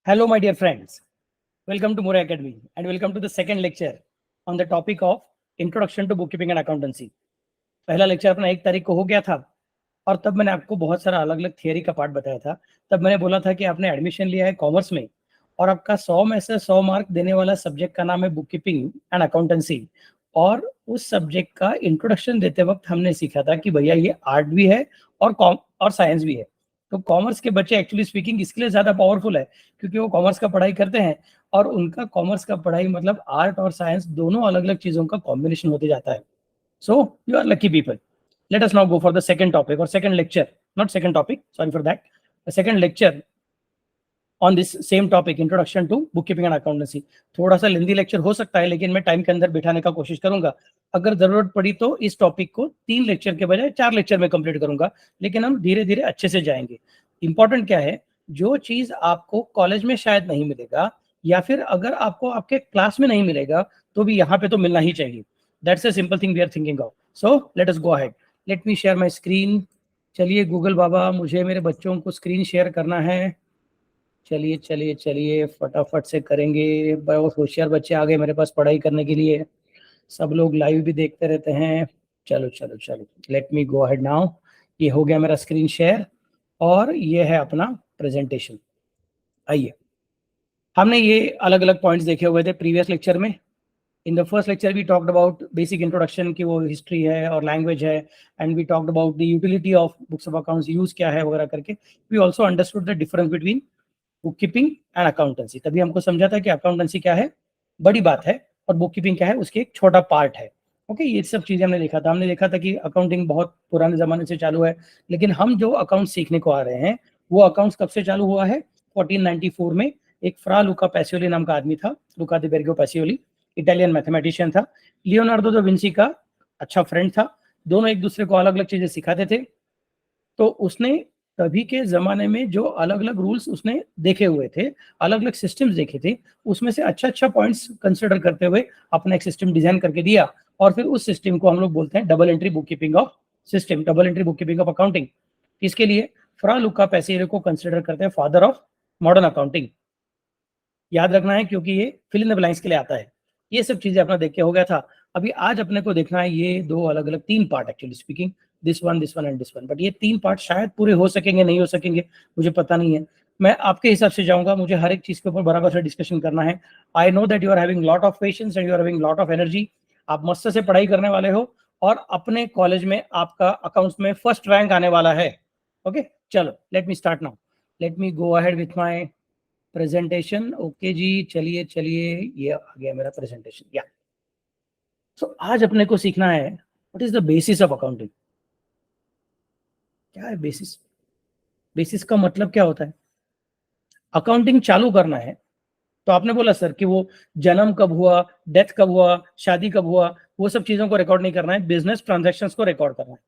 Hello, my dear friends. Welcome to Mora Academy and welcome to the second lecture on the topic of Introduction to Bookkeeping and Accountancy. पहला lecture अपना 1 तारीख को हो गया था और तब मैंने आपको बहुत सारा अलग अलग थियरी का पार्ट बताया था। तब मैंने बोला था कि आपने एडमिशन लिया है कॉमर्स में और आपका 100 में से 100 मार्क देने वाला सब्जेक्ट का नाम है बुक कीपिंग एंड अकाउंटेंसी। और उस सब्जेक्ट का इंट्रोडक्शन देते वक्त हमने सीखा था कि भैया ये आर्ट भी है और साइंस भी है। तो कॉमर्स के बच्चे एक्चुअली स्पीकिंग इसके लिए ज़्यादा पावरफुल है क्योंकि वो कॉमर्स का पढ़ाई करते हैं और उनका कॉमर्स का पढ़ाई मतलब आर्ट और साइंस दोनों अलग अलग चीज़ों का कॉम्बिनेशन होते जाता है। So you are lucky people. Let us now go for the second topic or second lecture, not second topic, sorry for that. The second lecture on this same topic, introduction to bookkeeping and accountancy. थोड़ा सा लेंदी lecture हो सकता है लेकिन मैं time के अंदर बिठाने का कोशिश करूंगा। अगर जरूरत पड़ी तो इस टॉपिक को 3 लेक्चर के बजाय 4 लेक्चर में कंप्लीट करूंगा, लेकिन हम धीरे धीरे अच्छे से जाएंगे। इंपॉर्टेंट क्या है, जो चीज आपको कॉलेज में शायद नहीं मिलेगा या फिर अगर आपको आपके क्लास में नहीं मिलेगा तो भी यहाँ पे तो मिलना ही चाहिए। That's a simple thing we are thinking of. So let us go ahead. Let me share my screen. चलिए गूगल बाबा, मुझे मेरे बच्चों को स्क्रीन शेयर करना है। चलिए चलिए चलिए फटाफट से करेंगे। बहुत होशियार बच्चे आ गए मेरे पास पढ़ाई करने के लिए। सब लोग लाइव भी देखते रहते हैं। चलो चलो चलो, let me go ahead now. ये हो गया मेरा स्क्रीन शेयर और ये है अपना प्रेजेंटेशन। आइए, हमने ये अलग अलग पॉइंट्स देखे हुए थे प्रीवियस लेक्चर में। In the first lecture, we talked about basic introduction की वो history है और language है, and we talked about the utility of books of accounts, use क्या है वगैरह करके। We also understood the difference between bookkeeping and accountancy। तभी हमको समझा था कि accountancy क्या है, बड़ी बात है, और bookkeeping क्या है, उसके एक छोटा पार्ट है। ओके, ये सब चीजें हमने देखा था। हमने देखा था कि अकाउंटिंग बहुत पुराने जमाने से चालू है, लेकिन हम जो अकाउंट सीखने को आ रहे हैं वो अकाउंट्स कब से चालू हुआ है? 1494 में एक फ्रा लुका पैसियोली नाम का आदमी था, लुका दी बेर्गो पैसियोली, इटालियन मैथमेटिशियन था। लियोनार्डो दा विंसी का अच्छा फ्रेंड था। दोनों एक दूसरे को अलग अलग चीजें सिखाते थे। तो उसने तभी के जमाने में जो अलग अलग रूल्स उसने देखे हुए थे, अलग अलग सिस्टम्स देखे थे, उसमें से अच्छा पॉइंट्स कंसिडर करते हुए अपना एक सिस्टम डिजाइन करके दिया। और फिर उस सिस्टम को हम लोग बोलते हैं double entry book keeping of system, double entry book keeping of accounting. इसके लिए फ्रा लुका पैसियोली को कंसिडर करते हैं फादर ऑफ मॉडर्न अकाउंटिंग। याद रखना है क्योंकि ये फिल इन द ब्लैंक्स के लिए आता है। ये सब चीजें अपना देख के हो गया था। अभी आज अपने को देखना है ये दो अलग अलग 3 part, actually speaking this one and this one. But ये 3 पार्ट शायद पूरे हो सकेंगे, नहीं हो सकेंगे, मुझे पता नहीं है। मैं आपके हिसाब से जाऊंगा, मुझे हर एक चीज के ऊपर बराबर से डिस्कशन करना है। I know that you are having lot of patience and you are having lot of energy. आप मस्त से पढ़ाई करने वाले हो और अपने कॉलेज में आपका अकाउंट्स में फर्स्ट रैंक आने वाला है। ओके, चलो let me start now. Let me go ahead with my presentation. Okay जी, चलिए चलिए, ये आ गया मेरा प्रेजेंटेशन। या सो आज अपने को सीखना है what is the basis of accounting. क्या है बेसिस? बेसिस का मतलब क्या होता है? अकाउंटिंग चालू करना है तो आपने बोला सर कि वो जन्म कब हुआ, डेथ कब हुआ, शादी कब हुआ, वो सब चीजों को रिकॉर्ड नहीं करना है, बिजनेस ट्रांजैक्शंस को रिकॉर्ड करना है।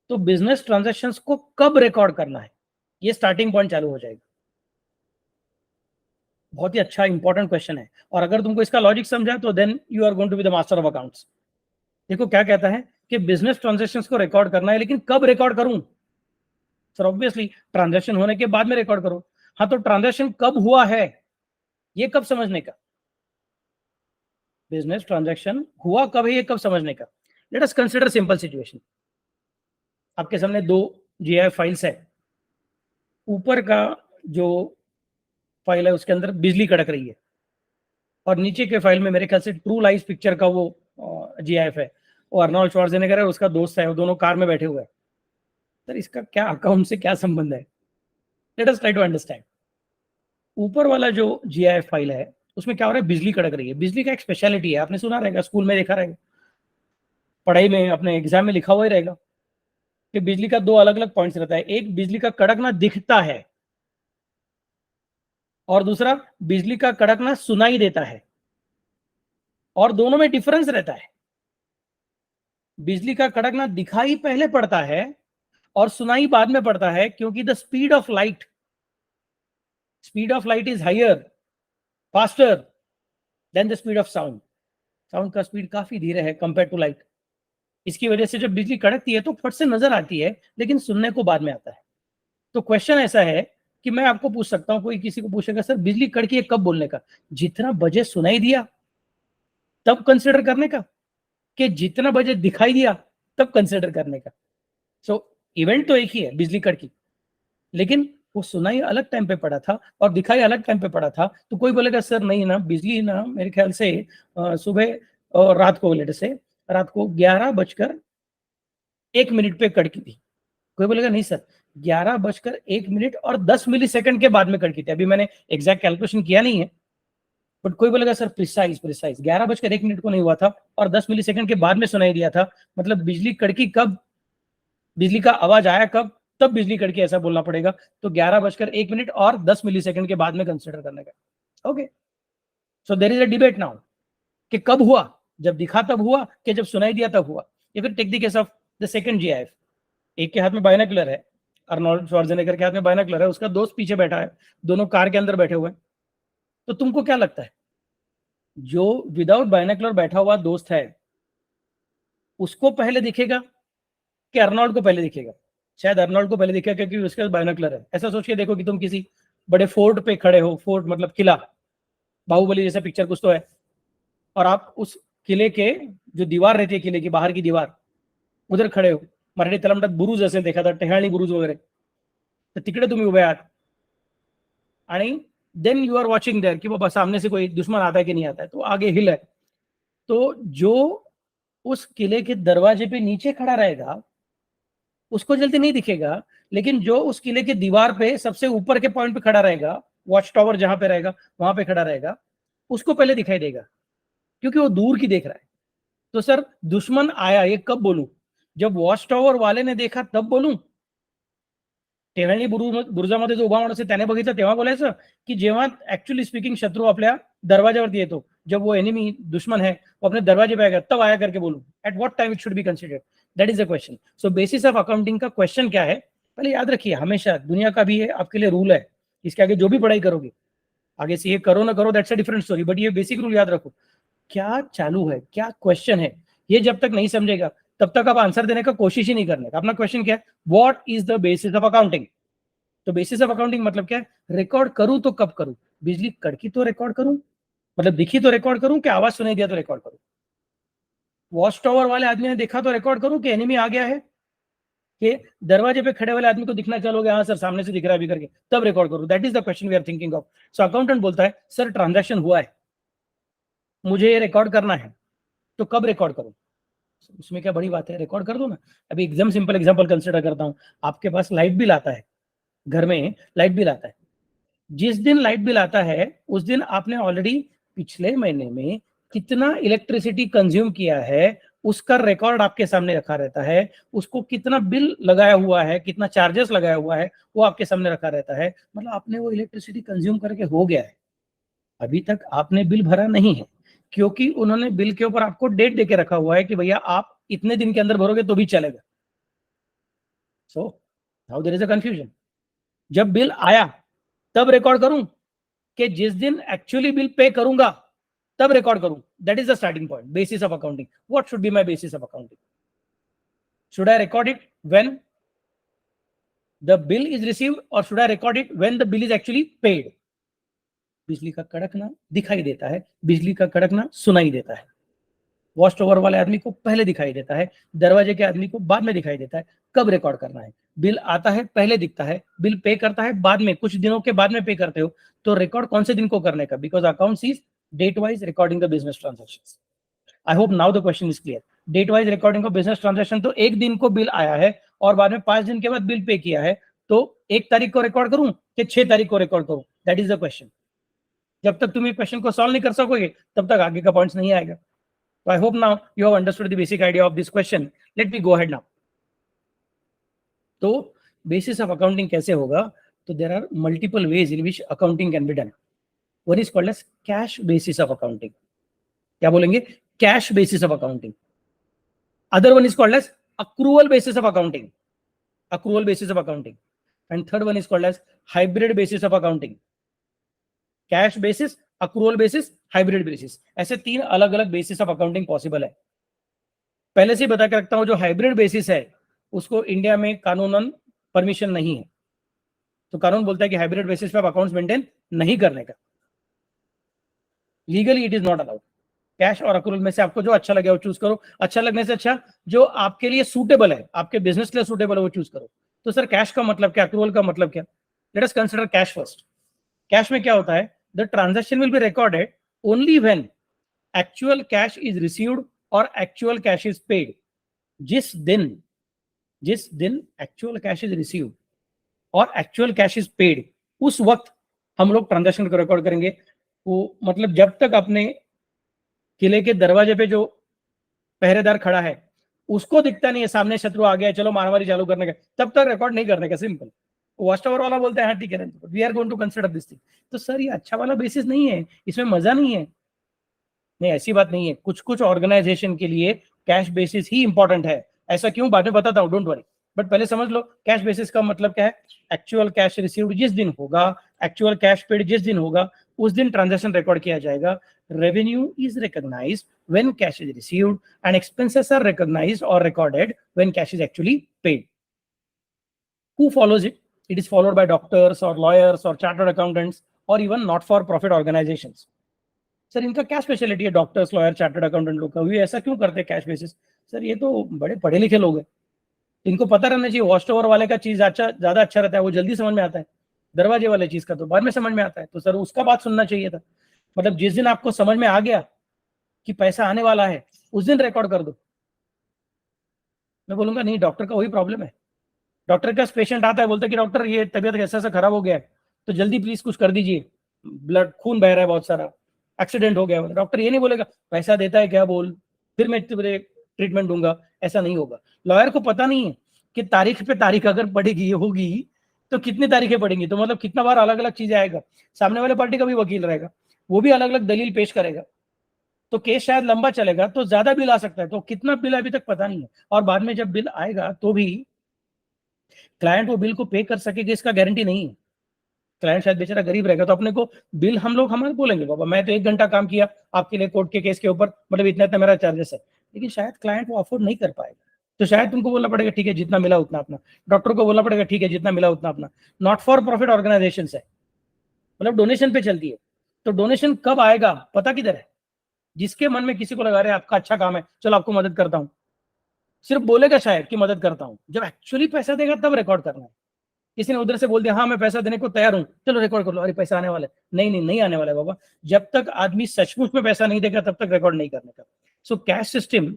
तो बिजनेस ट्रांजैक्शंस को कब रिकॉर्ड करना है, ये स्टार्टिंग पॉइंट चालू हो जाएगा। बहुत ही अच्छा इंपॉर्टेंट क्वेश्चन है, और अगर तुमको इसका लॉजिक समझा तो then you are going to be the master of accounts. देखो क्या कहता है कि बिजनेस ट्रांजैक्शंस को रिकॉर्ड करना है, लेकिन कब रिकॉर्ड करूं? सर ऑब्वियसली ट्रांजैक्शन होने के बाद में रिकॉर्ड करो। हाँ, तो ट्रांजैक्शन कब हुआ है ये कब समझने का? बिजनेस ट्रांजैक्शन हुआ कब है ये कब समझने का? Let us consider simple situation. आपके सामने 2 जीआई फाइल्स है। ऊपर का जो फाइल है उसके अंदर बिजली कड़क रही है, और नीचे के फाइल में मेरे ख्याल से ट्रू लाइफ पिक्चर का वो जीआईएफ है, वो अर्नोल्ड श्वार्ज़नेगर है, उसका दोस्त है, वो दोनों कार में बैठे हुए हैं। सर इसका क्या अकाउंट से क्या संबंध है? Let us try to understand. ऊपर वाला जो जीआईएफ फाइल है उसमें क्या हो रहा है? बिजली कड़क रही है। बिजली का एक स्पेशलिटी है, आपने सुना रहेगा, स्कूल में देखा रहेगा, पढ़ाई में, अपने एग्जाम में लिखा हुआ ही रहेगा कि बिजली का 2 अलग अलग पॉइंट्स रहता है। एक, बिजली का कड़कना दिखता है, और दूसरा, बिजली का कड़कना सुनाई देता है, और दोनों में डिफरेंस रहता है। बिजली का कड़कना दिखाई पहले पड़ता है और सुनाई बाद में पड़ता है, क्योंकि the speed of light is higher, faster than the speed of sound. Sound का स्पीड काफी धीरे है कंपेयर टू लाइट। इसकी वजह से जब बिजली कड़कती है तो फट से नजर आती है, लेकिन सुनने को बाद में आता है। तो क्वेश्चन ऐसा है कि कि मैं आपको पूछ सकता हूं, कोई किसी को पूछेगा सर बिजली कड़की है कब बोलने का, जितना बजे सुनाई दिया तब कंसिडर करने का, कि जितना बजे दिखाई दिया तब कंसिडर करने का। सो इवेंट तो एक ही है बिजली कड़की, लेकिन वो सुनाई अलग टाइम पे पड़ा था और दिखाई अलग टाइम पे पड़ा था। तो कोई बोलेगा सर नहीं ना, बिजली ना मेरे ख्याल से सुबह और रात को, लेट से रात को 11:01 पे कड़की थी। कोई बोलेगा नहीं सर 11:01 और 10 मिलीसेकंड के बाद में कड़की थी। अभी मैंने एग्जैक्ट कैलकुलेशन किया नहीं है, बट कोई बोलेगा सर प्रिसाइज 11:01 को नहीं हुआ था और 10 मिलीसेकंड के बाद में सुनाई दिया था, मतलब बिजली कड़की कब, बिजली का आवाज आया कब, तब बिजली कड़की, ऐसा बोलना पड़ेगा। तो 11:01 और 10 मिलीसेकंड के बाद में कंसिडर करने का। Okay, so there is a debate now कि कब हुआ, जब दिखा तब हुआ कि जब सुनाई दिया तब हुआ। या फिर take the case of the second GIF, एक के हाथ में बायनोकुलर है, अर्नोल्ड श्वार्ज़नेगर के हाथ में बायनोकुलर है, उसका दोस्त पीछे बैठा है, दोनों कार के अंदर बैठे हुए हैं। तो तुमको क्या लगता है, जो विदाउट बायनोकुलर बैठा हुआ दोस्त है उसको पहले दिखेगा कि अर्नोल्ड को पहले दिखेगा? शायद अर्नोल्ड को पहले दिखेगा क्योंकि उसके पास बायनोकुलर है। ऐसा सोच के देखो कि तुम किसी बड़े फोर्ट पे खड़े हो, फोर्ट मतलब किला, बाहुबली जैसा पिक्चर कुछ तो है, और आप उस किले के जो दीवार रहती है, किले की बाहर की दीवार, उधर खड़े हो। मराठी तलमटात बुरुज असे देखा था, टेहाळी बुरुज वगैरे, तर तिकडे तुम्ही उभे आहात आणि then you are watching there कि बाबा सामने से कोई दुश्मन आता है कि नहीं आता है। तो आगे हिल है, तो जो उस किले के दरवाजे पे नीचे खड़ा रहेगा उसको जल्दी नहीं दिखेगा, लेकिन जो उस किले के दीवार पे सबसे ऊपर के पॉइंट पे खड़ा रहेगा, वॉच टावर जहां पे रहेगा वहां पे खड़ा रहेगा, उसको पहले दिखाई देगा क्योंकि वो दूर की देख रहा है। तो सर दुश्मन आया ये कब बोलूं, जब वॉच टॉवर वाले ने देखा तब बोलूं? टेहळणी बुरुजामध्ये जो उभा माणूस आहे त्याने बघितलं तेव्हा बोलायचं, की जेव्हा ऍक्च्युअली स्पीकिंग शत्रू आपल्या दरवाजावरती येतो, जब वो एनिमी दुश्मन है वो अपने दरवाजे पे आएगा तब आया करके बोलूं? At what time it should be considered, that is a question. So basis of accounting का क्वेश्चन क्या है, पहले याद रखिए, हमेशा दुनिया का भी है आपके लिए रूल है, इसके आगे जो भी पढ़ाई करोगे, आगे से ये करो ना करो that's a different story, but ये बेसिक रूल याद रखो, क्या चालू है, क्या क्वेश्चन है, ये जब तक नहीं समझेगा तब तक आप आंसर देने का कोशिश ही नहीं करने का। अपना क्वेश्चन क्या है, what is the basis of accounting. तो बेसिस ऑफ अकाउंटिंग मतलब क्या है, रिकॉर्ड करूं तो कब करूं, बिजली कड़की तो रिकॉर्ड करूं, मतलब दिखी तो रिकॉर्ड करूं, कि आवाज सुनाई दिया तो रिकॉर्ड करूं, वॉच टावर वाले आदमी ने देखा तो रिकॉर्ड करूं, कि एनिमी आ गया है, कि दरवाजे पे खड़े वाले आदमी को दिखना चालू हो गया, हाँ सर सामने से दिख रहा है अभी करके, तब रिकॉर्ड करूं? That is the question we are thinking of. So accountant बोलता है सर ट्रांजैक्शन हुआ है, मुझे ये रिकॉर्ड करना है, तो कब रिकॉर्ड करूं? उसमें क्या बड़ी बात है, रिकॉर्ड कर दो ना। अभी एकदम सिंपल एग्जांपल कंसिडर करता हूं, आपके पास लाइट बिल आता है, घर में लाइट बिल आता है, जिस दिन लाइट बिल आता है उस दिन आपने ऑलरेडी पिछले महीने में कितना इलेक्ट्रिसिटी कंज्यूम किया है उसका रिकॉर्ड आपके सामने रखा रहता है, उसको कितना बिल लगाया हुआ है, कितना चार्जेस लगाया हुआ है वो आपके सामने रखा रहता है, मतलब आपने वो इलेक्ट्रिसिटी कंज्यूम करके हो गया है। अभी तक आपने बिल भरा नहीं है क्योंकि उन्होंने बिल के ऊपर आपको डेट देके रखा हुआ है कि भैया आप इतने दिन के अंदर भरोगे तो भी चलेगा। So now there is a confusion, जब बिल आया तब रिकॉर्ड करूं, कि जिस दिन एक्चुअली बिल पे करूंगा तब रिकॉर्ड करूं? That is the starting point, basis of accounting. What should be my basis of accounting? Should I record it when the bill is received or should I record it when the bill is actually paid? बिजली का कड़कना दिखाई देता है, बिजली का कड़कना सुनाई देता है, वॉच टावर वाले आदमी को पहले दिखाई देता है, दरवाजे के आदमी को बाद में दिखाई देता है। कब रिकॉर्ड करना है? बिल आता है पहले दिखता है, बिल पे करता है बाद में, कुछ दिनों के बाद में पे करते हो, तो रिकॉर्ड कौन से दिन को करने का? Because accounts is date wise recording the business transaction. I hope now the question is clear. Date wise recording of business transaction, तो एक दिन को बिल आया है और बाद में 5 दिन के बाद बिल पे किया है, तो 1 तारीख को रिकॉर्ड करूं कि 6 तारीख को रिकॉर्ड करूं? That is the question. जब तक तुम ये क्वेश्चन को सॉल्व नहीं कर सकोगे तब तक आगे का पॉइंट्स नहीं आएगा। So I hope now you have understood the basic idea of this question. Let me go ahead now. तो basis of accounting कैसे होगा? तो there are multiple ways in which accounting can be done. One is called as cash basis of accounting. क्या बोलेंगे? Cash basis of accounting. Other one is called as accrual basis of accounting. Accrual basis of accounting. And third one is called as hybrid basis of accounting. Cash basis, accrual basis, hybrid basis, ऐसे 3 अलग अलग basis of accounting possible है। पहले से बता के रखता हूं, जो हाइब्रिड बेसिस है उसको इंडिया में कानूनन परमिशन नहीं है, तो कानून बोलता है कि हाइब्रिड बेसिस पे आप अकाउंट्स मेंटेन नहीं करने का, legally it is not allowed. Cash और अक्रूवल में से आपको जो अच्छा लगे वो चूज करो, अच्छा लगने से अच्छा जो आपके लिए सूटेबल है, आपके बिजनेस के लिए सूटेबल है वो चूज करो। तो सर कैश का मतलब क्या, अक्रूवल का मतलब क्या? Let us consider cash first. Cash में क्या होता है, the transaction will be recorded only when actual cash is received और एक्चुअल कैश इज पेड। जिस दिन एक्चुअल कैश इज रिसीव्ड और एक्चुअल कैश इज पेड, उस वक्त हम लोग ट्रांजैक्शन को रिकॉर्ड करेंगे। वो मतलब जब तक अपने किले के दरवाजे पे जो पहरेदार खड़ा है उसको दिखता नहीं है सामने शत्रु आ गया चलो मारामारी चालू करने का, तब तक रिकॉर्ड नहीं करने का, सिंपल। वॉच टावर वाला बोलता है हाँ ठीक है we are going to consider this thing. तो सर ये अच्छा वाला बेसिस नहीं है, इसमें मजा नहीं है। नहीं, ऐसी बात नहीं है, कुछ कुछ ऑर्गेनाइजेशन के लिए कैश बेसिस ही इंपॉर्टेंट है। ऐसा क्यों, बाद में बताता हूं, डोंट वरी। बट पहले समझ लो कैश बेसिस का मतलब क्या है। एक्चुअल कैश रिसीव्ड जिस दिन होगा, एक्चुअल कैश पेड जिस दिन होगा, उस दिन ट्रांजैक्शन रिकॉर्ड किया जाएगा। Revenue is recognised when cash is received and expenses are recognised और recorded when cash is actually paid. Who follows it? It is followed by doctors or lawyers or chartered accountants or even not for profit organizations. Sir इनका क्या speciality है, doctors, lawyer, chartered accountant लोग का, ऐसा क्यों करते हैं cash basis? Sir ये तो बड़े पढ़े लिखे लोग हैं, इनको पता रहना चाहिए। वॉच टावर वाले का चीज अच्छा, ज्यादा अच्छा रहता है, वो जल्दी समझ में आता है। दरवाजे वाले चीज का तो बाद में समझ में आता है। तो सर उसका बात सुनना चाहिए था। मतलब जिस दिन आपको समझ में आ गया कि पैसा आने वाला है उस दिन रिकॉर्ड कर दो। मैं बोलूंगा नहीं, डॉक्टर का वही प्रॉब्लम है। डॉक्टर का पेशेंट आता है, बोलता है कि डॉक्टर ये तबीयत ऐसा ऐसा खराब हो गया है तो जल्दी प्लीज कुछ कर दीजिए, ब्लड खून बह रहा है बहुत सारा, एक्सीडेंट हो गया। डॉक्टर ये नहीं बोलेगा पैसा देता है क्या बोल, फिर मैं तुझे ट्रीटमेंट दूंगा, ऐसा नहीं होगा। लॉयर को पता नहीं है कि तारीख पे तारीख अगर पड़ेगी होगी तो कितनी तारीखें पड़ेंगी, तो मतलब कितना बार अलग अलग चीजें आएगा। सामने वाले पार्टी का भी वकील रहेगा, वो भी अलग अलग दलील पेश करेगा, तो केस शायद लंबा चलेगा, तो ज्यादा बिल आ सकता है। तो कितना बिल अभी तक पता नहीं है, और बाद में जब बिल आएगा तो भी क्लाइंट वो बिल को पे कर सकेगा इसका गारंटी नहीं है। क्लाइंट शायद बेचारा गरीब रहेगा, तो अपने को बिल हम लोग हमारे बोलेंगे बाबा मैं तो 1 घंटा काम किया आपके लिए कोर्ट के केस के ऊपर, मतलब इतना इतना मेरा चार्जेस है, लेकिन शायद क्लाइंट वो अफोर्ड नहीं कर पाएगा। तो शायद तुमको बोलना पड़ेगा ठीक है जितना मिला उतना अपना, डॉक्टर को बोलना पड़ेगा ठीक है जितना मिला उतना अपना। नॉट फॉर प्रॉफिट ऑर्गेनाइजेशन है, मतलब डोनेशन पे चलती है। तो डोनेशन कब आएगा पता किधर है, जिसके मन में किसी को लगा रहे आपका अच्छा काम है चलो आपको मदद करता हूँ, सिर्फ बोलेगा शायद कि मदद करता हूँ, जब एक्चुअली पैसा देगा तब रिकॉर्ड करना है। किसी ने उधर से बोल दिया हाँ मैं पैसा देने को तैयार हूं चलो रिकॉर्ड कर लो, अरे पैसा आने वाला है, नहीं नहीं नहीं आने वाला है बाबा। जब तक आदमी सचमुच में पैसा नहीं देगा तब तक रिकॉर्ड नहीं करने का। सो कैश सिस्टम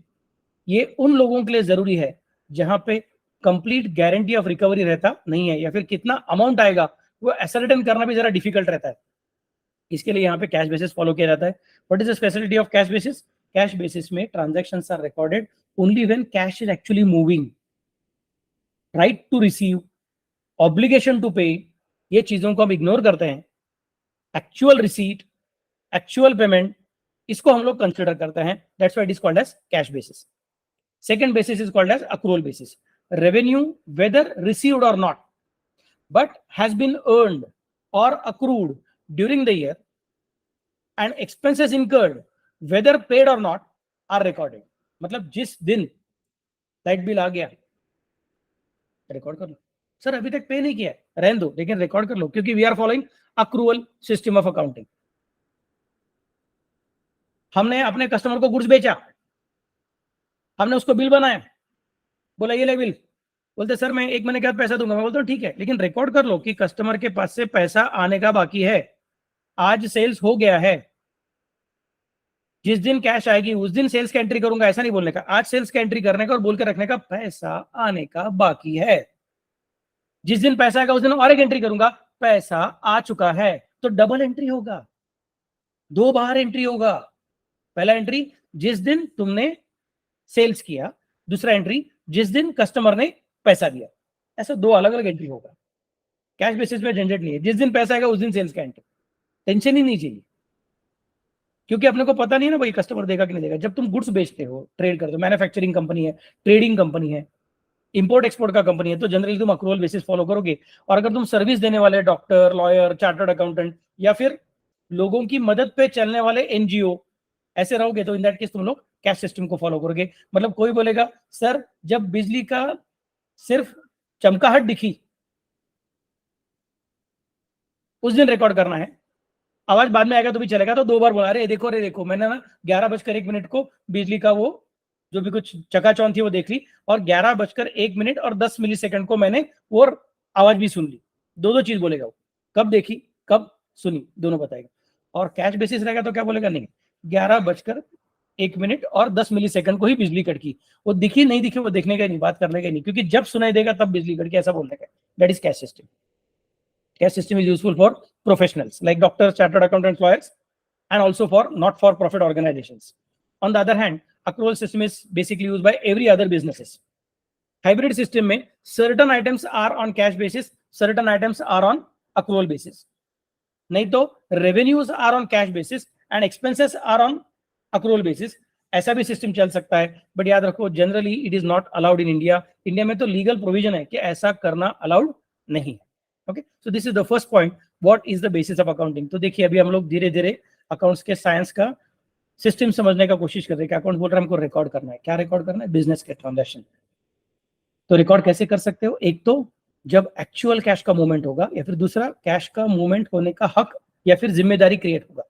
ये उन लोगों के लिए जरूरी है जहां पे कंप्लीट गारंटी ऑफ रिकवरी रहता नहीं है, या फिर कितना अमाउंट आएगा वो एसर्टेन करना भी जरा डिफिकल्ट रहता है। इसके लिए यहाँ पे कैश बेसिस फॉलो किया जाता है। What is the speciality of cash basis? Cash basis में transactions are recorded only when cash is actually moving. Right to receive, obligation to pay, ये चीजों को हम इग्नोर करते हैं। एक्चुअल रिसीट, एक्चुअल पेमेंट, इसको हम लोग कंसिडर करते हैं, that's why it is called as cash basis. Second basis is called as accrual basis. Revenue whether received or not but has been earned or accrued during the year and expenses incurred whether paid or not are recorded. मतलब जिस दिन light bill आ गया record कर लो, sir अभी तक पे नहीं किया रहने दो लेकिन रिकॉर्ड कर लो, क्योंकि we are following accrual system of accounting. हमने अपने कस्टमर को गुड्स बेचा, हमने उसको बिल बनाया, बोला ये ले बिल, बोलते सर मैं 1 महीने के बाद पैसा दूंगा। मैं बोलता हूँ ठीक है लेकिन रिकॉर्ड कर लो कि कस्टमर के पास से पैसा आने का बाकी है, आज सेल्स हो गया है, जिस दिन कैश आएगी उस दिन सेल्स की एंट्री करूंगा, ऐसा नहीं बोलने का। आज सेल्स की एंट्री करने का और बोल के रखने का पैसा आने का बाकी है, जिस दिन पैसा आएगा उस दिन और एक एंट्री करूंगा पैसा आ चुका है। तो डबल एंट्री होगा, 2 बार एंट्री होगा। पहला एंट्री जिस दिन तुमने सेल्स किया, दूसरा एंट्री जिस दिन कस्टमर ने पैसा दिया। ऐसा 2 अलग अलग एंट्री होगा। कैश बेसिस में झंझट नहीं है, जिस दिन पैसा आएगा उस दिन सेल्स का एंट्री, टेंशन ही नहीं चाहिए, क्योंकि अपने को पता नहीं है ना भाई कस्टमर देगा कि नहीं देगा। जब तुम गुड्स बेचते हो, ट्रेड करते हो, मैन्युफैक्चरिंग कंपनी है, ट्रेडिंग कंपनी है, इंपोर्ट एक्सपोर्ट का कंपनी है, तो जनरली तुम अक्रूवल बेसिस फॉलो करोगे। और अगर तुम सर्विस देने वाले डॉक्टर, लॉयर, चार्टर्ड अकाउंटेंट या फिर लोगों की मदद पे चलने वाले एनजीओ ऐसे रहोगे तो इन दैट केस तुम लोग कैश सिस्टम को फॉलो करोगे। मतलब कोई बोलेगा सर जब बिजली का सिर्फ चमकाहट दिखी उस दिन रिकॉर्ड करना है। आवाज बाद में आएगा तो भी चलेगा, तो 2 बार बोला, अरे देखो मैंने ना 11:01 को बिजली का वो जो भी कुछ चकाचौंध थी वो देख ली, और 11:01 और 10 मिलीसेकंड को मैंने वो आवाज भी सुन ली। दो चीज बोलेगा वो, कब देखी कब सुनी दोनों बताएगा। और कैश बेसिस रहेगा तो क्या बोलेगा, नहीं 11:01 और 10 मिलीसेकंड को ही बिजली कड़की, वो दिखी नहीं दिखी वो देखने का नहीं, बात करने का नहीं, क्योंकि जब सुनाई देगा तब बिजली कड़की, ऐसा बोलने का। That is cash system. Cash system is useful for professionals like doctors, chartered accountants, lawyers, and also for not-for-profit organizations. On the other hand, accrual system is basically used by every other businesses. Hybrid system में certain items are on cash basis, certain items are on accrual basis. नहीं तो revenues are on cash basis and expenses are on accrual basis. ऐसा भी system चल सकता है, but याद रखो generally it is not allowed in India. India में तो लीगल प्रोविजन है कि ऐसा करना अलाउड नहीं है। Okay, so this is the first point, what is the basis of accounting. तो देखिए अभी हम लोग धीरे धीरे अकाउंट्स के साइंस का सिस्टम समझने का कोशिश कर रहे हैं कि अकाउंट बोल रहे हैं हमको रिकॉर्ड करना है, क्या रिकॉर्ड करना है, बिजनेस के ट्रांजैक्शन। तो रिकॉर्ड कैसे कर सकते हो, एक तो जब एक्चुअल कैश का मूवमेंट होगा, या फिर दूसरा कैश का मूवमेंट होने का हक या फिर जिम्मेदारी क्रिएट होगा।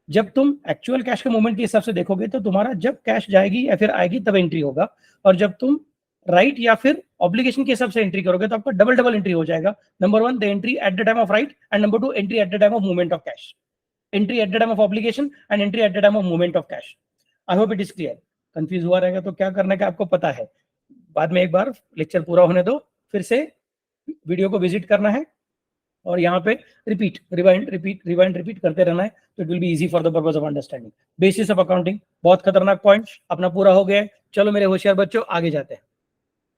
जब तुम एक्चुअल कैश के मूवमेंट के हिसाब से देखोगे तो तुम्हारा जब कैश जाएगी या फिर आएगी तब एंट्री होगा, और जब तुम राइट या फिर ऑब्लिगेशन के हिसाब से एंट्री करोगे तो आपका डबल एंट्री हो जाएगा। Number 1 the entry at the time of right, and number 2 entry at the time of movement of cash, entry at the time of obligation and entry at the time of movement of cash. I hope it is clear. Confuse हुआ रहेगा तो क्या करने का आपको पता है, बाद में एक बार लेक्चर पूरा होने दो, फिर से वीडियो को विजिट करना है और यहाँ पे रिपीट रिपीट करते रहना है, तो it will be easy for the purpose of understanding. Basis of accounting, बहुत खतरनाक पॉइंट अपना पूरा हो गया है। चलो मेरे होशियार बच्चों आगे जाते हैं।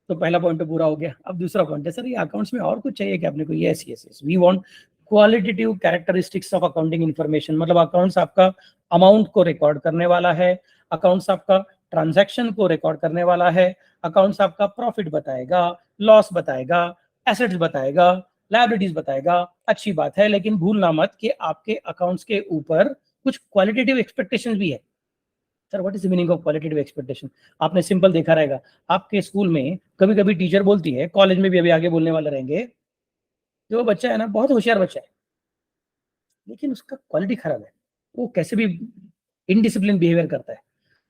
तो पहला पॉइंट तो पूरा हो गया, अब दूसरा पॉइंट है सर ये अकाउंट्स में और कुछ चाहिए क्या आपने को? Yes yes yes, we want qualitative characteristics of accounting information. मतलब अकाउंट्स आपका अमाउंट को रिकॉर्ड करने वाला है, अकाउंट्स आपका ट्रांजैक्शन को रिकॉर्ड करने वाला है, अकाउंट्स आपका प्रॉफिट बताएगा, लॉस बताएगा, एसेट्स बताएगा, लायबिलिटीज बताएगा। अच्छी बात है, लेकिन भूलना मत कि आपके अकाउंट्स के ऊपर कुछ क्वालिटेटिव एक्सपेक्टेशंस भी है। Sir what is the meaning of qualitative expectation? आपने सिंपल देखा रहेगा, आपके स्कूल में कभी कभी टीचर बोलती है, कॉलेज में भी अभी आगे बोलने वाले रहेंगे, जो बच्चा है ना बहुत होशियार बच्चा है, लेकिन उसका क्वालिटी खराब है, वो कैसे भी इनडिसिप्लिन बिहेवियर करता है,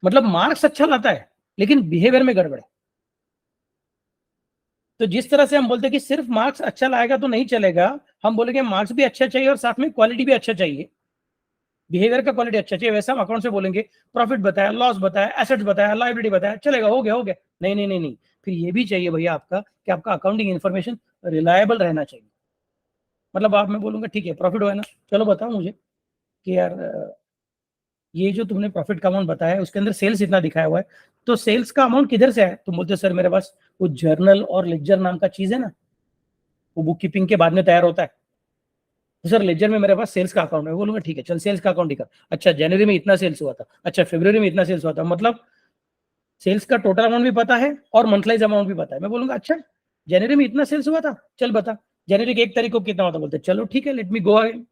मतलब मार्क्स अच्छा लाता है लेकिन बिहेवियर में गड़बड़ है। तो जिस तरह से हम बोलते हैं कि सिर्फ मार्क्स अच्छा लाएगा तो नहीं चलेगा, हम बोलेंगे मार्क्स भी अच्छा चाहिए और साथ में क्वालिटी भी अच्छा चाहिए, बिहेवियर का क्वालिटी अच्छा चाहिए। वैसे हम अकाउंट से बोलेंगे प्रॉफिट बताया, लॉस बताया, एसेट्स बताया, लायबिलिटी बताया, चलेगा, हो गया। नहीं नहीं नहीं नहीं, फिर ये भी चाहिए भैया आपका कि आपका अकाउंटिंग इन्फॉर्मेशन रिलायबल रहना चाहिए। मतलब आप, मैं बोलूंगा ठीक है प्रॉफिट हुआ है ना, चलो बताओ मुझे कि यार ये जो तुमने प्रॉफिट का अमाउंट बताया है उसके अंदर सेल्स इतना दिखाया हुआ है, तो सेल्स का अमाउंट किधर से है? तुम बोलते सर मेरे पास वो जर्नल और लेजर नाम का चीज है ना, वो बुक कीपिंग के बाद में तैयार होता है। तो सर लेजर में मेरे पास सेल्स का अकाउंट है। बोलूंगा ठीक है चल सेल्स का अकाउंट दिखा। अच्छा जनवरी में इतना सेल्स हुआ था, अच्छा फरवरी में इतना सेल्स हुआ था, मतलब सेल्स का टोटल अमाउंट भी पता है और मंथलाइज अमाउंट भी पता है। मैं बोलूंगा अच्छा जनवरी में इतना सेल्स हुआ था, चल बता जनवरी की 1 तारीख को कितना हुआ था? बोलते चलो ठीक है लेट मी गो अगेन।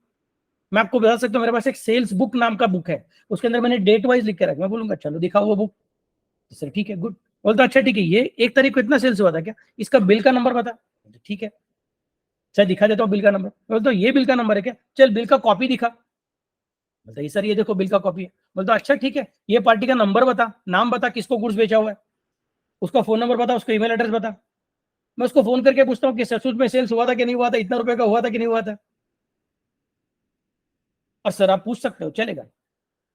मैं आपको बता सकता हूँ मेरे पास एक सेल्स बुक नाम का बुक है, उसके अंदर मैंने डेट वाइज लिख के रखा। मैं बोलूंगा चलो दिखाओ वो बुक, सर ठीक है गुड। बोलता अच्छा ठीक है ये 1 तारीख को इतना सेल्स हुआ था क्या, इसका बिल का नंबर बता। ठीक है सर दिखा देता हूँ बिल का नंबर। बोलता ये बिल का नंबर है क्या, चल बिल का कॉपी दिखा। बोलता सर ये देखो बिल का कॉपी है। बोलता अच्छा ठीक है ये पार्टी का नंबर बता, नाम बता, किसको गुड्स बेचा हुआ है, उसका फोन नंबर बता, उसको ईमेल एड्रेस बता। मैं उसको फोन करके पूछता हूँ कि सचमुच में सेल्स हुआ था कि नहीं हुआ था, इतना रुपए का हुआ था कि नहीं हुआ था। और सर आप पूछ सकते हो चलेगा।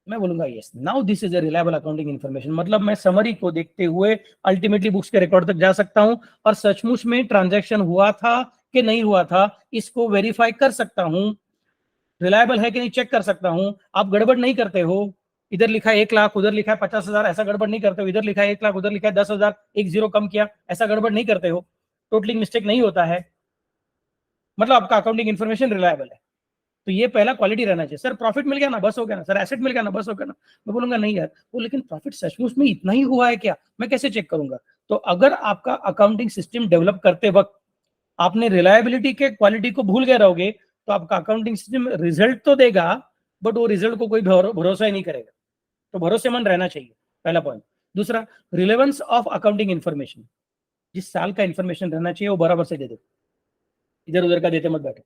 मैं बोलूंगा yes now this is a reliable accounting information. मतलब मैं समरी को देखते हुए अल्टीमेटली बुक्स के रिकॉर्ड तक जा सकता हूं और सचमुच में ट्रांजैक्शन हुआ था कि नहीं हुआ था इसको वेरीफाई कर सकता हूं, रिलायबल है कि नहीं चेक कर सकता हूं। आप गड़बड़ नहीं करते हो, इधर लिखा है 1 लाख उधर लिखा है 50,000, ऐसा गड़बड़ नहीं करते हो। इधर लिखा है 1 लाख उधर लिखा है 10,000, एक जीरो कम किया, ऐसा गड़बड़ नहीं करते हो। टोटलिंग मिस्टेक नहीं होता है, मतलब आपका अकाउंटिंग इन्फॉर्मेशन रिलायबल है। तो ये पहला क्वालिटी रहना चाहिए। सर प्रॉफिट मिल गया ना बस हो गया ना, सर एसेट मिल गया ना बस हो गया ना। मैं बोलूंगा नहीं यार वो, लेकिन प्रॉफिट सचमुच में इतना ही हुआ है क्या, मैं कैसे चेक करूंगा? तो अगर आपका अकाउंटिंग सिस्टम डेवलप करते वक्त आपने रिलायबिलिटी के क्वालिटी को भूल गए रहोगे तो आपका अकाउंटिंग सिस्टम रिजल्ट तो देगा बट वो रिजल्ट को कोई भरोसा ही नहीं करेगा। तो भरोसेमंद रहना चाहिए, पहला पॉइंट। दूसरा, रिलेवेंस ऑफ अकाउंटिंग इन्फॉर्मेशन। जिस साल का इन्फॉर्मेशन रहना चाहिए वो बराबर से दे दो, इधर उधर का देते मत बैठो।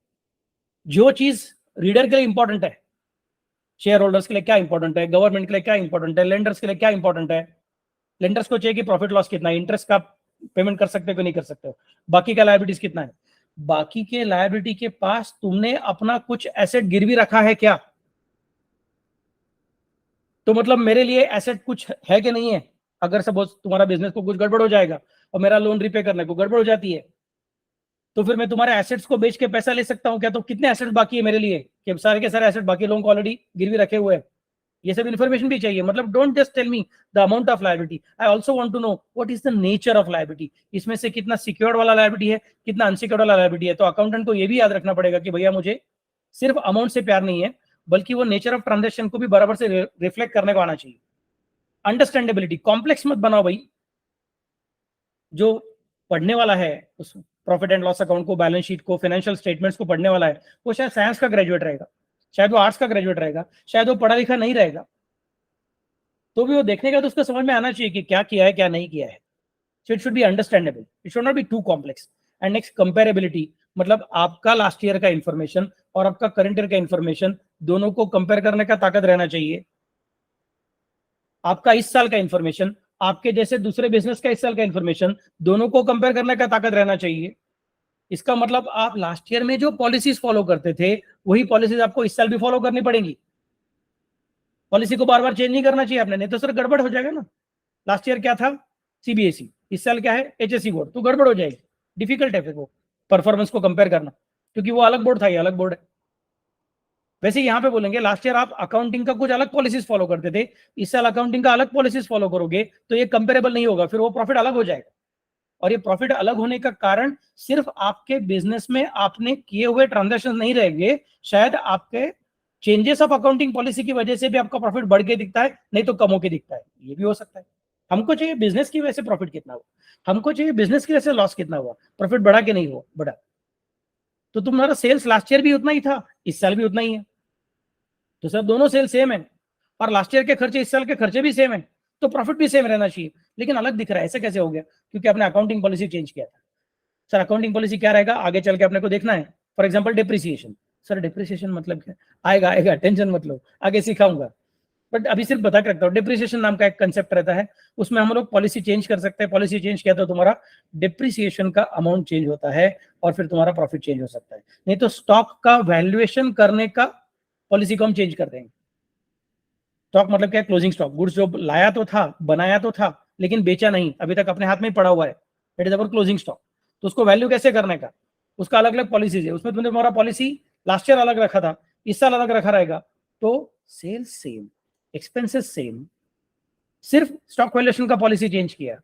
जो चीज रीडर के लिए इंपॉर्टेंट है, शेयर होल्डर्स के लिए क्या इंपॉर्टेंट है, गवर्नमेंट के लिए क्या इंपॉर्टेंट है, लेंडर्स के लिए क्या इंपॉर्टेंट है, लेंडर्स को चाहिए कि प्रॉफिट लॉस कितना है, इंटरेस्ट का पेमेंट कर सकते हो कि नहीं कर सकते हो, बाकी का लायबिलिटीज कितना है, बाकी के लायबिलिटी के पास तुमने अपना कुछ एसेट गिरवी रखा है क्या, तो मतलब मेरे लिए एसेट कुछ है कि नहीं है, अगर सपोज तुम्हारा बिजनेस को कुछ गड़बड़ हो जाएगा और मेरा लोन रिपे करने को गड़बड़ हो जाती है, तो फिर मैं तुम्हारे एसेट्स को बेच के पैसा ले सकता हूं क्या, तो कितने एसेट बाकी है मेरे लिए, कि सारे के सारे एसेट बाकी लोगों को ऑलरेडी गिरवी रखे हुए हैं, ये सब इन्फॉर्मेशन भी चाहिए। मतलब don't just tell me the amount of liability, I also want to know what is the nature of liability, इसमें से कितना सिक्योर्ड वाला लायबिलिटी है, कितना अनसिक्योर्ड वाला लायबिलिटी है। तो अकाउंटेंट को ये भी याद रखना पड़ेगा कि भैया मुझे सिर्फ अमाउंट से प्यार नहीं है, बल्कि वो नेचर ऑफ ट्रांजेक्शन को भी बराबर से रिफ्लेक्ट करने को आना चाहिए। अंडरस्टैंडेबिलिटी, कॉम्प्लेक्स मत बनाओ भाई, जो पढ़ने वाला है उस प्रॉफिट एंड लॉस अकाउंट को, बैलेंस शीट को, फाइनेंशियल स्टेटमेंट्स को पढ़ने वाला है, वो शायद साइंस का ग्रेजुएट रहेगा, शायद वो आर्ट्स का ग्रेजुएट रहेगा, शायद वो पढ़ा लिखा नहीं रहेगा, तो भी वो देखने का तो उसको समझ में आना चाहिए कि क्या किया है क्या नहीं किया है। So it should be understandable, it should not be too complex. And next comparability, मतलब आपका लास्ट ईयर का इंफॉर्मेशन और आपका करंट ईयर का इंफॉर्मेशन दोनों को कंपेयर करने का ताकत रहना चाहिए। आपका इस साल का इंफॉर्मेशन, आपके जैसे दूसरे बिजनेस का इस साल का इंफॉर्मेशन, दोनों को कंपेयर करने का ताकत रहना चाहिए। इसका मतलब आप लास्ट ईयर में जो पॉलिसीज फॉलो करते थे वही पॉलिसीज आपको इस साल भी फॉलो करनी पड़ेंगी। पॉलिसी को बार बार चेंज नहीं करना चाहिए आपने, नहीं तो सर गड़बड़ हो जाएगा ना। लास्ट ईयर क्या था, सीबीएसई, इस साल क्या है, एचएससी बोर्ड, तो गड़बड़ हो जाएगी। डिफिकल्ट है फिर वो परफॉर्मेंस को कंपेयर करना, क्योंकि वो अलग बोर्ड था, ये अलग बोर्ड है। वैसे यहाँ पे बोलेंगे लास्ट ईयर आप अकाउंटिंग का कुछ अलग पॉलिसीज फॉलो करते थे, इस साल अकाउंटिंग का अलग पॉलिसीज फॉलो करोगे, तो ये कंपेरेबल नहीं होगा, फिर वो प्रॉफिट अलग हो जाएगा। और ये प्रॉफिट अलग होने का कारण सिर्फ आपके बिजनेस में आपने किए हुए ट्रांजैक्शन नहीं रहेंगे, शायद आपके चेंजेस ऑफ अकाउंटिंग पॉलिसी की वजह से भी आपका प्रॉफिट बढ़ के दिखता है, नहीं तो कम होके दिखता है, ये भी हो सकता है। हमको चाहिए बिजनेस की वजह से प्रॉफिट कितना हुआ, हमको चाहिए बिजनेस की वजह से लॉस कितना हुआ, प्रॉफिट बढ़ा के नहीं हुआ बढ़ा। तो तुम्हारा सेल्स लास्ट ईयर भी उतना ही था, इस साल भी उतना ही है, तो सर दोनों सेल सेम है, और लास्ट ईयर के खर्चे इस साल के खर्चे भी सेम है, तो प्रॉफिट भी सेम रहना चाहिए, लेकिन अलग दिख रहा है, ऐसे कैसे हो गया, क्योंकि आपने अकाउंटिंग पॉलिसी चेंज किया था। सर अकाउंटिंग पॉलिसी क्या रहेगा आगे चल के अपने को देखना है, for example depreciation. Sir depreciation मतलब क्या, आएगा आएगा टेंशन मत लो, आगे सिखाऊंगा, बट अभी सिर्फ बता के रखता हूँ। डिप्रिसिएशन नाम का एक कंसेप्ट रहता है, उसमें हम लोग पॉलिसी चेंज कर सकते हैं, पॉलिसी चेंज किया तो तुम्हारा डिप्रिसिएशन का अमाउंट चेंज होता है और फिर तुम्हारा प्रॉफिट चेंज हो सकता है। नहीं तो स्टॉक का वैल्यूएशन करने का पॉलिसी को हम चेंज कर देंगे। स्टॉक मतलब क्या, क्लोजिंग स्टॉक, गुड्स जो लाया तो था, बनाया तो था, लेकिन बेचा नहीं, अभी तक अपने हाथ में ही पड़ा हुआ है, that is our closing stock. तो उसको वैल्यू कैसे करने का, उसका अलग अलग पॉलिसीज है, उसमें तुमने तुम्हारा पॉलिसी लास्ट ईयर अलग रखा था, इस साल अलग रखा रहेगा, तो सेल्स सेम, एक्सपेंसेस सेम, सिर्फ स्टॉक वैल्यूएशन का पॉलिसी चेंज किया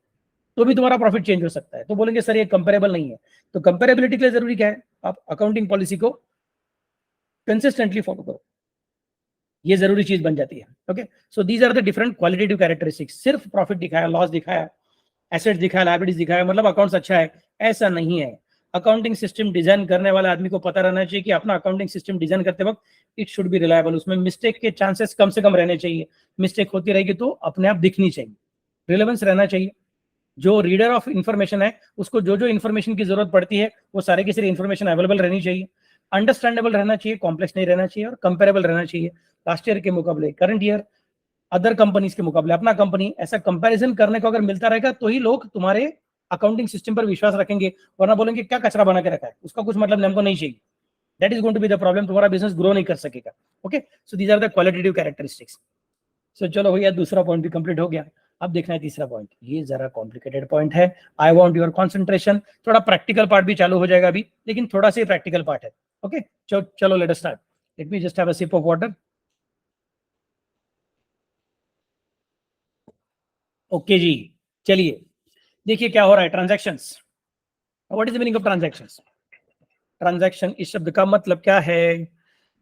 तो भी तुम्हारा प्रॉफिट चेंज हो सकता है। तो बोलेंगे सर ये कंपेरेबल नहीं है, तो कंपेरेबिलिटी के लिए जरूरी क्या है, आप अकाउंटिंग पॉलिसी को कंसिस्टेंटली फॉलो करो, ये जरूरी चीज बन जाती है। Okay, so these are the different qualitative characteristics. सिर्फ प्रॉफिट दिखाया, लॉस दिखाया, एसेट्स दिखाया, लायबिलिटीज दिखाया, मतलब अकाउंट्स अच्छा है, ऐसा नहीं है। अकाउंटिंग सिस्टम डिजाइन करने वाले आदमी को पता रहना चाहिए कि अपना अकाउंटिंग सिस्टम डिजाइन करते वक्त इट शुड बी रिलायबल, उसमें मिस्टेक के चांसेस कम से कम रहने चाहिए, मिस्टेक होती रहेगी तो अपने आप दिखनी चाहिए, रिलेवेंस रहना चाहिए। जो रीडर ऑफ इंफॉर्मेशन है उसको जो जो इंफॉर्मेशन की जरूरत पड़ती है वो सारे की सारी इंफॉर्मेशन अवेलेबल रहनी चाहिए, अंडरस्टैंडेबल रहना चाहिए, कॉम्प्लेक्स नहीं रहना चाहिए, और कंपेरेबल रहना चाहिए लास्ट ईयर के मुकाबले, करंट ईयर, अदर कंपनीज के मुकाबले अपना कंपनी, ऐसा कंपैरिजन करने को अगर मिलता रहेगा तो ही लोग तुम्हारे अकाउंटिंग सिस्टम पर विश्वास रखेंगे, वरना बोलेंगे क्या कचरा बना के रखा है, उसका कुछ मतलब हमको नहीं चाहिए। That is going to be the problem, तुम्हारा बिजनेस ग्रो नहीं कर सकेगा। Okay, so these are the qualitative characteristics. So चलो भैया दूसरा पॉइंट भी कंप्लीट हो गया, अब देखना है तीसरा पॉइंट, ये जरा कॉम्प्लिकेटेड पॉइंट है, आई वांट योर कंसंट्रेशन। थोड़ा प्रैक्टिकल पार्ट भी चालू हो जाएगा अभी, लेकिन थोड़ा सा ही प्रैक्टिकल पार्ट है। ओके, चलो let us start, let me just have a sip of water. Okay जी, चलिए देखिए क्या हो रहा है, transactions. What is the meaning of transactions? Transaction इस शब्द का मतलब क्या है,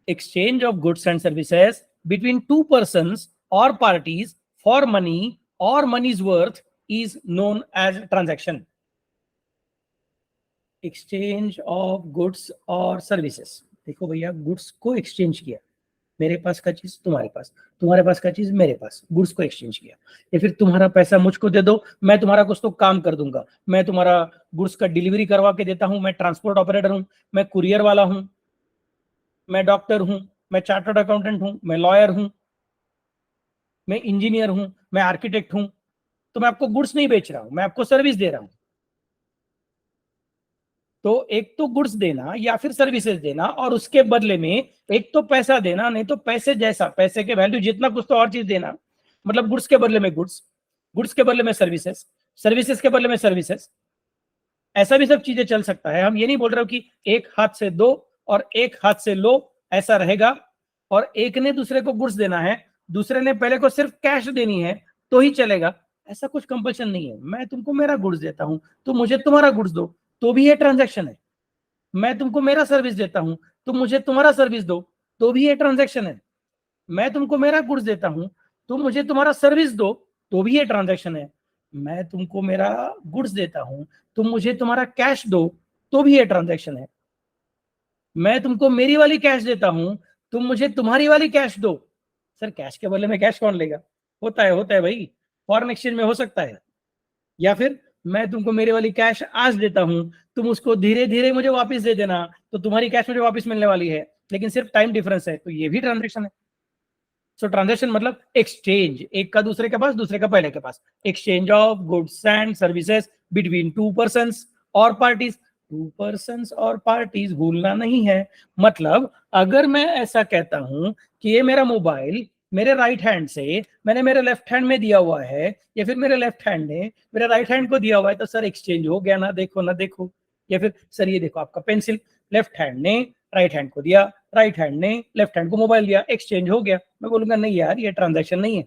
exchange of goods and services between two persons और पार्टीज फॉर मनी और money's worth is known as transaction. Exchange of goods और सर्विसेज, देखो भैया गुड्स को एक्सचेंज किया, मेरे पास का चीज तुम्हारे पास, तुम्हारे पास का चीज मेरे पास, गुड्स को एक्सचेंज किया, या फिर तुम्हारा पैसा मुझको दे दो, मैं तुम्हारा कुछ तो काम कर दूंगा, मैं तुम्हारा गुड्स का डिलीवरी करवा के देता हूं, मैं ट्रांसपोर्ट ऑपरेटर हूं, मैं कुरियर वाला हूं, मैं डॉक्टर हूं, मैं चार्टर्ड अकाउंटेंट हूं, मैं लॉयर हूं, मैं इंजीनियर हूं, मैं आर्किटेक्ट हूं, तो मैं आपको गुड्स नहीं बेच रहा हूं, मैं आपको सर्विस दे रहा हूं। तो एक तो गुड्स देना या फिर सर्विसेज देना, और उसके बदले में एक तो पैसा देना, नहीं तो पैसे जैसा, पैसे के वैल्यू जितना कुछ तो और चीज देना। मतलब गुड्स के बदले में गुड्स, गुड्स के बदले में सर्विसेज, सर्विसेज के बदले में सर्विसेज, ऐसा भी सब चीजें चल सकता है। हम ये नहीं बोल रहे हो कि एक हाथ से दो और एक हाथ से लो, ऐसा रहेगा। और एक ने दूसरे को गुड्स देना है, दूसरे ने पहले को सिर्फ कैश देनी है तो ही चलेगा, ऐसा कुछ कंपल्शन नहीं है। मैं तुमको मेरा गुड्स देता हूं तो मुझे तुम्हारा गुड्स दो, तो भी ये ट्रांजैक्शन है। मैं तुमको मेरा सर्विस देता हूं तो मुझे तुम्हारा सर्विस दो, तो भी ये ट्रांजैक्शन है। मैं तुमको मेरा गुड्स देता हूं तो मुझे तुम्हारा सर्विस दो, तो भी ये ट्रांजैक्शन है। मैं तुमको मेरा गुड्स देता हूं, तुम मुझे तुम्हारा कैश दो, तो भी ये ट्रांजैक्शन है। मैं तुमको मेरी वाली कैश देता हूं, तुम मुझे तुम्हारी वाली कैश दो। सर कैश के बदले में कैश कौन लेगा? होता है भाई, फॉरेन एक्सचेंज में हो सकता है। या फिर मैं तुमको मेरी वाली कैश आज देता हूं, तुम उसको धीरे धीरे मुझे वापस दे देना, तो तुम्हारी कैश मुझे वापस मिलने वाली है, लेकिन सिर्फ टाइम डिफरेंस है, तो ये भी ट्रांजेक्शन है। सो ट्रांजेक्शन मतलब एक्सचेंज, एक का दूसरे के पास, दूसरे का पहले के पास, exchange of goods and services between two persons और पार्टीज। टू पर्संस और पार्टीज भूलना नहीं है। मतलब अगर मैं ऐसा कहता हूं कि ये मेरा मोबाइल मेरे राइट हैंड से मैंने मेरे लेफ्ट हैंड में दिया हुआ है, या फिर मेरे लेफ्ट हैंड ने मेरे राइट हैंड को दिया हुआ है, तो सर एक्सचेंज हो गया ना, देखो ना देखो। या फिर सर ये देखो आपका पेंसिल, लेफ्ट हैंड ने राइट हैंड को दिया, राइट हैंड ने लेफ्ट हैंड को मोबाइल दिया, एक्सचेंज हो गया। मैं बोलूंगा नहीं यार, ये ट्रांजैक्शन नहीं है,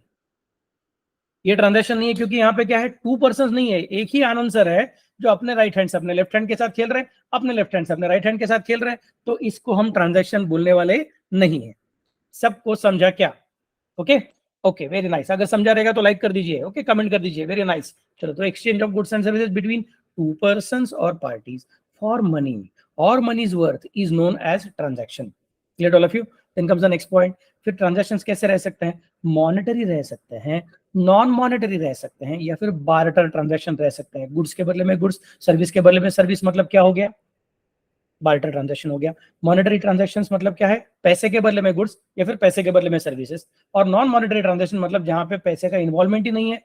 ये ट्रांजैक्शन नहीं है, क्योंकि यहाँ पे क्या है, टू पर्सन नहीं है, एक ही आंसर है जो अपने राइट हैंड से अपने लेफ्ट हैंड के साथ खेल रहे हैं, अपने लेफ्ट हैंड से अपने राइट हैंड के साथ खेल रहे हैं, तो इसको हम ट्रांजैक्शन बोलने वाले नहीं है। सबको समझा क्या? Okay okay, very nice. अगर समझा रहेगा तो लाइक कर दीजिए, ओके कमेंट कर दीजिए, वेरी नाइस। चलो, तो exchange of goods and services between two persons और पार्टीज फॉर मनी और money's worth is known as transaction. Clear all of you? Then comes the next point. फिर transactions कैसे रह सकते हैं? मॉनेटरी रह सकते हैं, नॉन मॉनेटरी रह सकते हैं, या फिर बार्टर ट्रांजैक्शन रह सकते हैं। गुड्स के बदले में गुड्स, सर्विस के बदले में सर्विस, मतलब क्या हो गया? बार्टर ट्रांजैक्शन हो गया। मॉनेटरी ट्रांजैक्शंस मतलब क्या है? पैसे के बदले में गुड्स या फिर पैसे के बदले में सर्विसेज। और नॉन मॉनेटरी ट्रांजैक्शन मतलब जहां पे पैसे का इन्वॉल्वमेंट ही नहीं है,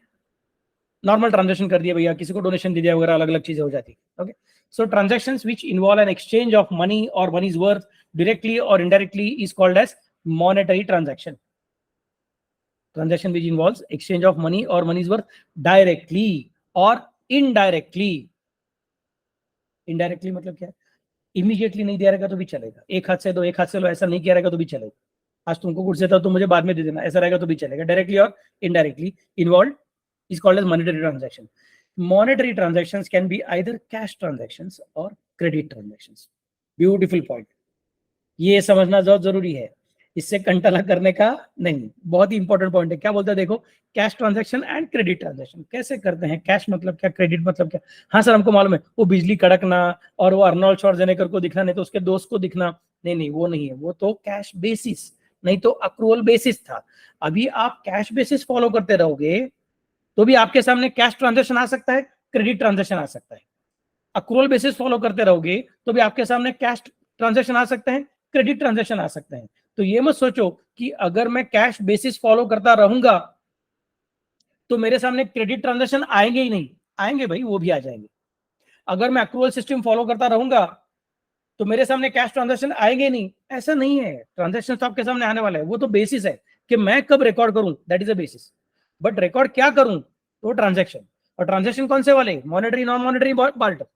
नॉर्मल ट्रांजैक्शन कर दिया भैया, किसी को डोनेशन दे दिया वगैरह, अलग अलग चीजें हो जाती है। Okay, so transactions which involve an exchange of money और money's worth directly or indirectly is called as monetary transaction. Transaction which involves exchange of money or money's worth directly or indirectly. Indirectly मतलब क्या है? Immediately नहीं दिया रहेगा तो भी चलेगा, एक हाथ से दो एक हाथ से लो ऐसा नहीं किया रहेगा तो भी चलेगा। आज तुमको गुड्स देता हूं तो मुझे बाद में दे देना, ऐसा रहेगा तो भी चलेगा। डायरेक्टली और indirectly involve is called as monetary transaction. Monetary transactions can be either cash transactions or credit transactions. Beautiful point. ये समझना बहुत जरूरी है, इससे कंटाला करने का नहीं, बहुत ही इंपॉर्टेंट पॉइंट है। क्या बोलता है देखो, cash transaction and credit transaction कैसे करते हैं? कैश मतलब क्या, क्रेडिट मतलब क्या? हाँ सर हमको मालूम है, वो बिजली कड़कना और वो अर्नोल्ड श्वार्ज़नेगर को दिखना, नहीं तो उसके दोस्त को दिखना, नहीं वो नहीं है, वो तो कैश बेसिस, नहीं तो अक्रूवल बेसिस था। अभी आप कैश बेसिस फॉलो करते रहोगे तो भी आपके सामने कैश ट्रांजैक्शन आ सकता है, क्रेडिट ट्रांजैक्शन आ सकता है। अक्रूवल बेसिस फॉलो करते रहोगे तो भी आपके सामने कैश ट्रांजैक्शन आ सकते हैं, क्रेडिट ट्रांजैक्शन आ सकते हैं। तो ये मत सोचो कि अगर मैं कैश बेसिस फॉलो करता रहूंगा तो मेरे सामने क्रेडिट ट्रांजैक्शन आएंगे ही नहीं, आएंगे भाई, वो भी आ जाएंगे। अगर मैं अक्रूवल सिस्टम फॉलो करता रहूंगा तो मेरे सामने कैश ट्रांजैक्शन आएंगे नहीं, ऐसा नहीं है। ट्रांजैक्शन तो आपके सामने आने वाला है, वो तो बेसिस है कि मैं कब रिकॉर्ड करूं, that is a basis. But record क्या करूं, तो ट्रांजैक्शन। और ट्रांजैक्शन कौन से वाले? Monetary, non monetary, barter.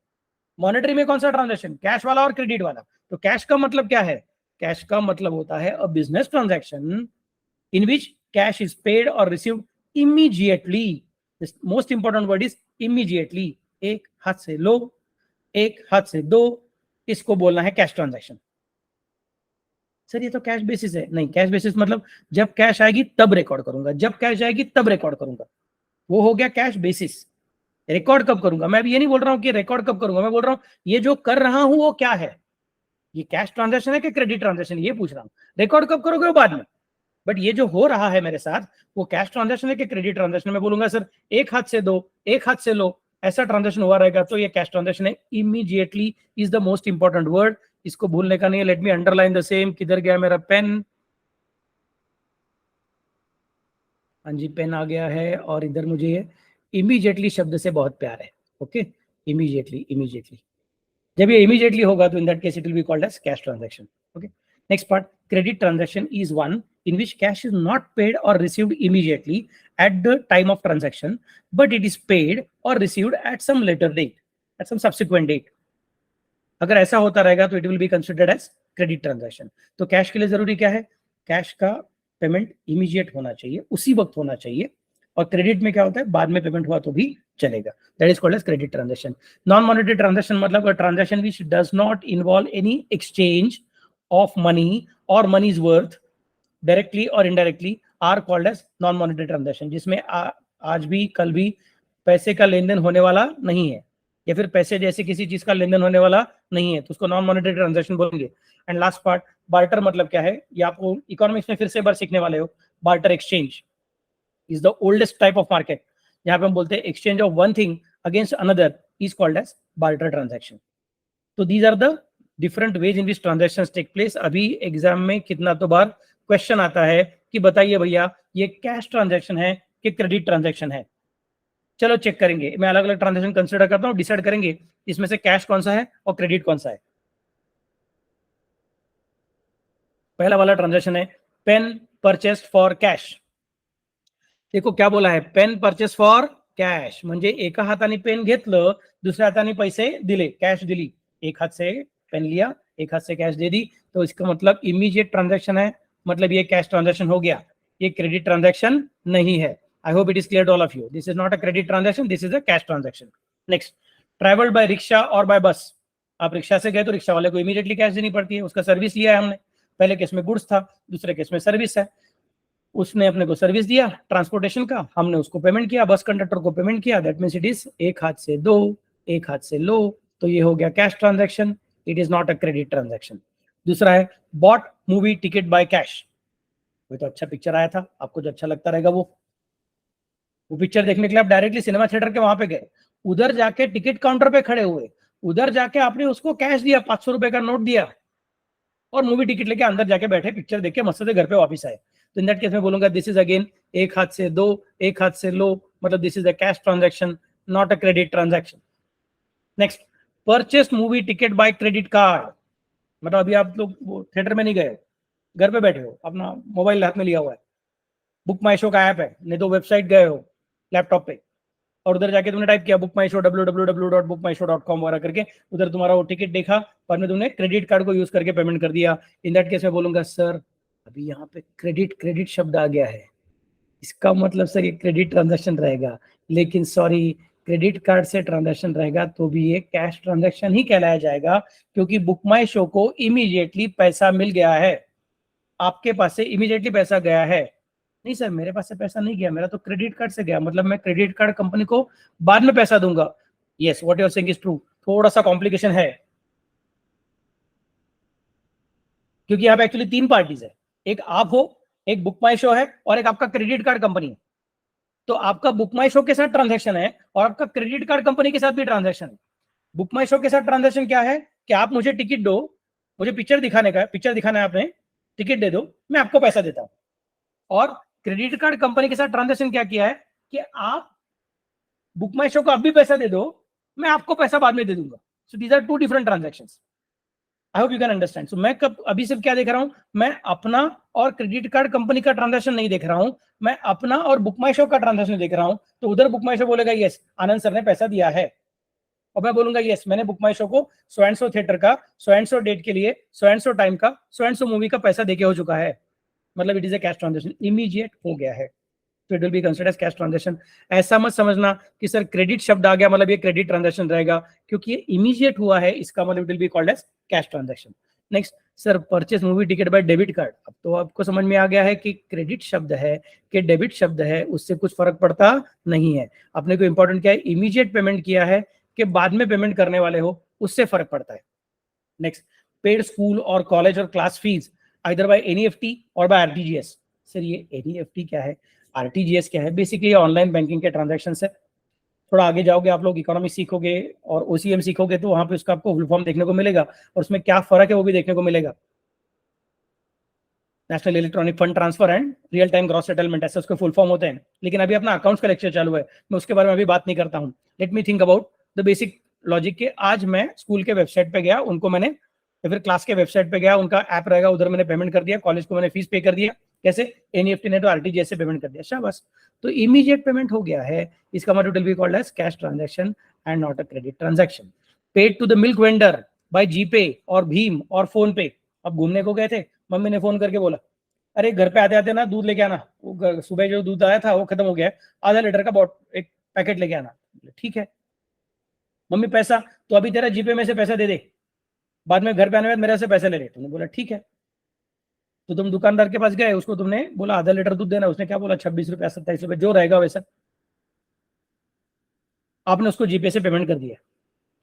Monetary में कौन सा ट्रांजैक्शन? कैश वाला और क्रेडिट वाला। तो कैश का मतलब क्या है? कैश का मतलब होता है a business transaction in which cash is paid और received immediately. Most important word is immediately. एक हाथ से लो, एक हाथ से दो, इसको बोलना है कैश ट्रांजैक्शन। सर ये तो कैश बेसिस है। नहीं, कैश बेसिस मतलब जब कैश आएगी तब रिकॉर्ड करूंगा, जब कैश आएगी तब रिकॉर्ड करूंगा, वो हो गया कैश बेसिस। रिकॉर्ड कब करूंगा? मैं अभी ये नहीं बोल रहा हूं कि रिकॉर्ड कब करूंगा, मैं बोल रहा हूं ये जो कर रहा हूं वो क्या है, ये कैश ट्रांजैक्शन है कि क्रेडिट ट्रांजैक्शन, ये पूछ रहा हूं। रिकॉर्ड कब करोगे वो बाद में, बट ये जो हो रहा है मेरे साथ वो कैश ट्रांजैक्शन है कि क्रेडिट ट्रांजैक्शन। मैं बोलूंगा सर एक हाथ से दो एक हाथ से लो, ऐसा ट्रांजैक्शन हुआ रहेगा तो ये कैश ट्रांजैक्शन है। Immediately is the most important word इसको भूलने का नहीं है. Let me underline the same. किधर गया मेरा पेन? हाँ जी, पेन आ गया है. और इधर मुझे इमीडिएटली शब्द से बहुत प्यार है. Okay, immediately. इमीडिएटली जब ये इमीडिएटली होगा तो in that case it will be called as cash transaction. Okay, next part. Credit transaction is one in which cash is not paid or received immediately at the time of transaction, but it is paid or received at some later date, at some subsequent date. अगर ऐसा होता रहेगा तो it will be considered as credit transaction. तो cash के लिए जरूरी क्या है? कैश का पेमेंट इमीडिएट होना चाहिए, उसी वक्त होना चाहिए. और क्रेडिट में क्या होता है? बाद में पेमेंट हुआ तो भी चलेगा. That is called as credit transaction. Non monetary transaction मतलब a transaction which does not involve any exchange of money और मनीज वर्थ डायरेक्टली और indirectly are called as non monetary transaction. जिसमें आज भी कल भी पैसे का लेन देन होने वाला नहीं है, या फिर पैसे जैसे किसी चीज का लेन देन होने वाला नहीं है, तो उसको नॉन मॉनेटरी ट्रांजैक्शन बोलेंगे. एंड लास्ट पार्ट, बार्टर मतलब क्या है? ये आपको इकोनॉमिक्स में फिर से बार सीखने वाले हो. Barter exchange is the oldest type of market. यहाँ पे हम बोलते हैं exchange of one thing against another is called as barter transaction. तो these are the different ways in which transactions take place. अभी एग्जाम में कितना तो बार क्वेश्चन आता है कि बताइए भैया ये कैश ट्रांजैक्शन है कि क्रेडिट ट्रांजैक्शन है. चलो चेक करेंगे. मैं अलग अलग ट्रांजैक्शन कंसीडर करता हूं, डिसाइड करेंगे इसमें से कैश कौन सा है और क्रेडिट कौन सा है. पहला वाला ट्रांजैक्शन है पेन परचेस्ड फॉर कैश. देखो क्या बोला है, पेन परचेस फॉर कॅश. म्हणजे एका हाताने पेन घेतलं, दुसऱ्या हाताने पैसे दिले, कैश दिली. एक हाथ से पेन लिया, एक हाथ से कैश दे दी. तो इसका मतलब इमीडिएट ट्रांजैक्शन है, मतलब ये कैश ट्रांजैक्शन हो गया. ये क्रेडिट ट्रांजैक्शन नहीं है. I hope it is clear to all of you. This is not a credit transaction, this is a cash transaction. Next, travelled by rickshaw और बाय बस. आप रिक्शा से गए तो रिक्शा वाले को इमीडिएटली कैश देनी पड़ती है, उसका सर्विस लिया है हमने. पहले केस में गुड्स था, दूसरे केस में सर्विस है. उसने अपने को सर्विस दिया ट्रांसपोर्टेशन का, हमने उसको पेमेंट किया, बस कंडक्टर को पेमेंट किया. दैट मींस इट इज एक हाथ से दो, एक हाथ से लो. तो ये हो गया cash transaction. It is not a credit transaction. दूसरा है bought movie ticket by cash. वो तो अच्छा पिक्चर आया था, आपको जो अच्छा लगता रहेगा वो पिक्चर देखने के लिए आप डायरेक्टली सिनेमा थिएटर के वहां पे गए, उधर जाके टिकट काउंटर पे खड़े हुए, उधर जाके आपने उसको कैश दिया, 500 रुपए का नोट दिया, और मूवी टिकट लेके अंदर जाके बैठे, पिक्चर देख के मस्त से घर पे वापस आए. तो इन दैट केस में बोलूंगा दिस इज अगेन एक हाथ से दो, एक हाथ से लो, मतलब this is a cash transaction, not a credit transaction. Next, purchase movie ticket by credit card. मतलब अभी आप लोग थिएटर में नहीं गए, घर पे बैठे हो, अपना मोबाइल हाथ में लिया हुआ है, बुक माई शो का ऐप है, नहीं तो वेबसाइट गए हो लैपटॉप पे, और उधर जाके तुमने टाइप किया बुक माई शो www.bookmyshow.com वगैरह करके, उधर तुम्हारा वो टिकट देखा, पर में तुमने क्रेडिट कार्ड को यूज करके पेमेंट कर दिया. इन दैट केस में बोलूंगा सर अभी यहाँ पे क्रेडिट क्रेडिट शब्द आ गया है, इसका मतलब सर ये क्रेडिट ट्रांजैक्शन रहेगा. लेकिन सॉरी, क्रेडिट कार्ड से ट्रांजैक्शन रहेगा तो भी ये कैश ट्रांजैक्शन ही कहलाया जाएगा, क्योंकि बुक माई शो को इमीडिएटली पैसा मिल गया है. आपके पास से इमीडिएटली पैसा गया है. नहीं सर मेरे पास से पैसा नहीं गया, मेरा तो क्रेडिट कार्ड से गया, मतलब मैं क्रेडिट कार्ड कंपनी को बाद में पैसा दूंगा. Yes, what you are saying is true. थोड़ा सा कॉम्प्लिकेशन है, क्योंकि यहाँ पे एक्चुअली तीन पार्टीज है. एक आप हो, एक बुक माई शो है, और एक आपका क्रेडिट कार्ड कंपनी है. तो आपका बुक माई शो के साथ ट्रांजैक्शन है और आपका क्रेडिट कार्ड कंपनी के साथ भी ट्रांजैक्शन है. बुक माई शो के साथ ट्रांजैक्शन क्या है कि आप मुझे टिकट दो, मुझे पिक्चर दिखाने का, पिक्चर दिखाना है आपने, टिकट दे दो, मैं आपको पैसा देता हूं. और क्रेडिट कार्ड कंपनी के साथ ट्रांजैक्शन क्या किया है कि आप बुक माई शो को अब भी पैसा दे दो, मैं आपको पैसा बाद में दे दूंगा. So these are two different transactions. I hope you can understand. So मैं कब अभी सिर्फ क्या देख रहा हूं, मैं अपना और क्रेडिट कार्ड कंपनी का ट्रांजैक्शन नहीं देख रहा हूं, मैं अपना और बुक माई शो का ट्रांजैक्शन देख रहा हूं. तो उधर बुक माई शो बोलेगा यस आनंद सर ने पैसा दिया है, और मैं बोलूंगा यस मैंने बुक माई शो को सो एंड सो थिएटर का सो एंड सो डेट के लिए सो एंड सो टाइम का सो एंड सो मूवी का पैसा देके हो चुका है. मतलब it is a cash transaction, immediate हो गया है, तो it will be considered as cash transaction. ऐसा मत समझना कि सर क्रेडिट शब्द आ गया मतलब ये क्रेडिट ट्रांजैक्शन रहेगा, क्योंकि ये इमीडिएट हुआ है, इसका मतलब it will be called as cash transaction. Next sir, purchase movie ticket by debit card. अब तो आपको समझ में आ गया है कि क्रेडिट शब्द है कि डेबिट शब्द है, उससे कुछ फर्क पड़ता नहीं है. अपने को इंपॉर्टेंट क्या है, इमीडिएट पेमेंट किया है कि बाद में पेमेंट करने वाले हो, उससे फर्क पड़ता है. नेक्स्ट, पेड स्कूल और कॉलेज और class fees either bye NEFT और बाय आरटीजीएस. सर ये एनईएफटी क्या है, आरटीजीएस क्या है? बेसिकली ऑनलाइन बैंकिंग के ट्रांजैक्शन है. थोड़ा आगे जाओगे आप लोग, इकोनॉमिक्स सीखोगे और ओसीएम सीखोगे, तो वहां पे उसका आपको फुल फॉर्म देखने को मिलेगा और उसमें क्या फर्क है वो भी देखने को मिलेगा। National electronic fund transfer and real time gross settlement, ऐसे उसके फुल फॉर्म होते हैं। लेकिन अभी अपना अकाउंट्स का लेक्चर चालू है, मैं उसके बारे में अभी बात नहीं करता हूँ। Let me think about the basic logic के। आज मैं स्कूल के वेबसाइट पे गया, उनको मैंने, या फिर क्लास के वेबसाइट पे गया, उनका ऐप रहेगा, उधर मैंने पेमेंट कर दिया, कॉलेज को मैंने फीस पे कर दिया। कैसे? एनईएफटी ने तो आरटीजीएस से पेमेंट कर दिया, शाबाश। तो इमीडिएट पेमेंट हो गया है, इसका मतलब will be called as cash transaction and not a credit transaction. Paid to the milk vendor by GPay और भीम और फोन पे। अब घूमने को गए थे, मम्मी ने फोन करके बोला, अरे घर पे आते आते ना दूध लेके आना, वो सुबह जो दूध आया था वो खत्म हो गया है, आधा लीटर का एक पैकेट लेके आना। ठीक है मम्मी, पैसा तो अभी तेरा जीपे में से पैसा दे दे, बाद में घर पे आने में मेरे से पैसे ले रहे। तुमने बोला ठीक है, तो तुम दुकानदार के पास गए, उसको तुमने बोला आधा लीटर दूध देना, उसने क्या बोला 26 रुपया 27 रुपये जो रहेगा वैसा, आपने उसको जीपे से पेमेंट कर दिया।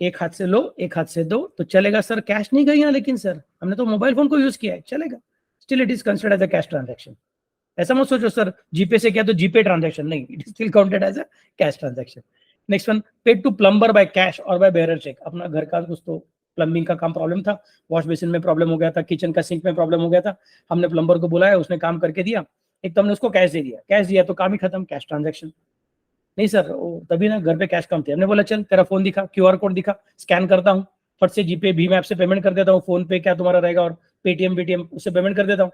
एक हाथ से लो एक हाथ से दो तो चलेगा सर, कैश नहीं गई यहाँ, लेकिन सर हमने तो मोबाइल फोन को यूज किया है, चलेगा, still it is considered as a cash transaction. ऐसा मत सोचो सर जीपे से क्या तो जीपे ट्रांजैक्शन, नहीं, it is still counted as a cash transaction. Next one, paid to plumber by cash और बाय बेयरर चेक। अपना घर का कुछ तो प्लम्बिंग का काम प्रॉब्लम था, वॉश बेसिन में प्रॉब्लम हो गया था, किचन का सिंक में प्रॉब्लम हो गया था, हमने प्लम्बर को बुलाया, उसने काम करके दिया, एक तो हमने उसको कैश दे दिया, कैश दिया तो काम ही खत्म, कैश ट्रांजैक्शन। नहीं सर वो तभी ना घर पे कैश कम थे, हमने बोला चल तेरा फोन दिखा, क्यूआर कोड दिखा, स्कैन करता हूँ, फट से जीपे भीम ऐप से पेमेंट कर देता हूँ, फोन पे क्या तुम्हारा रहेगा और पेटीएम उससे पेमेंट कर देता हूँ।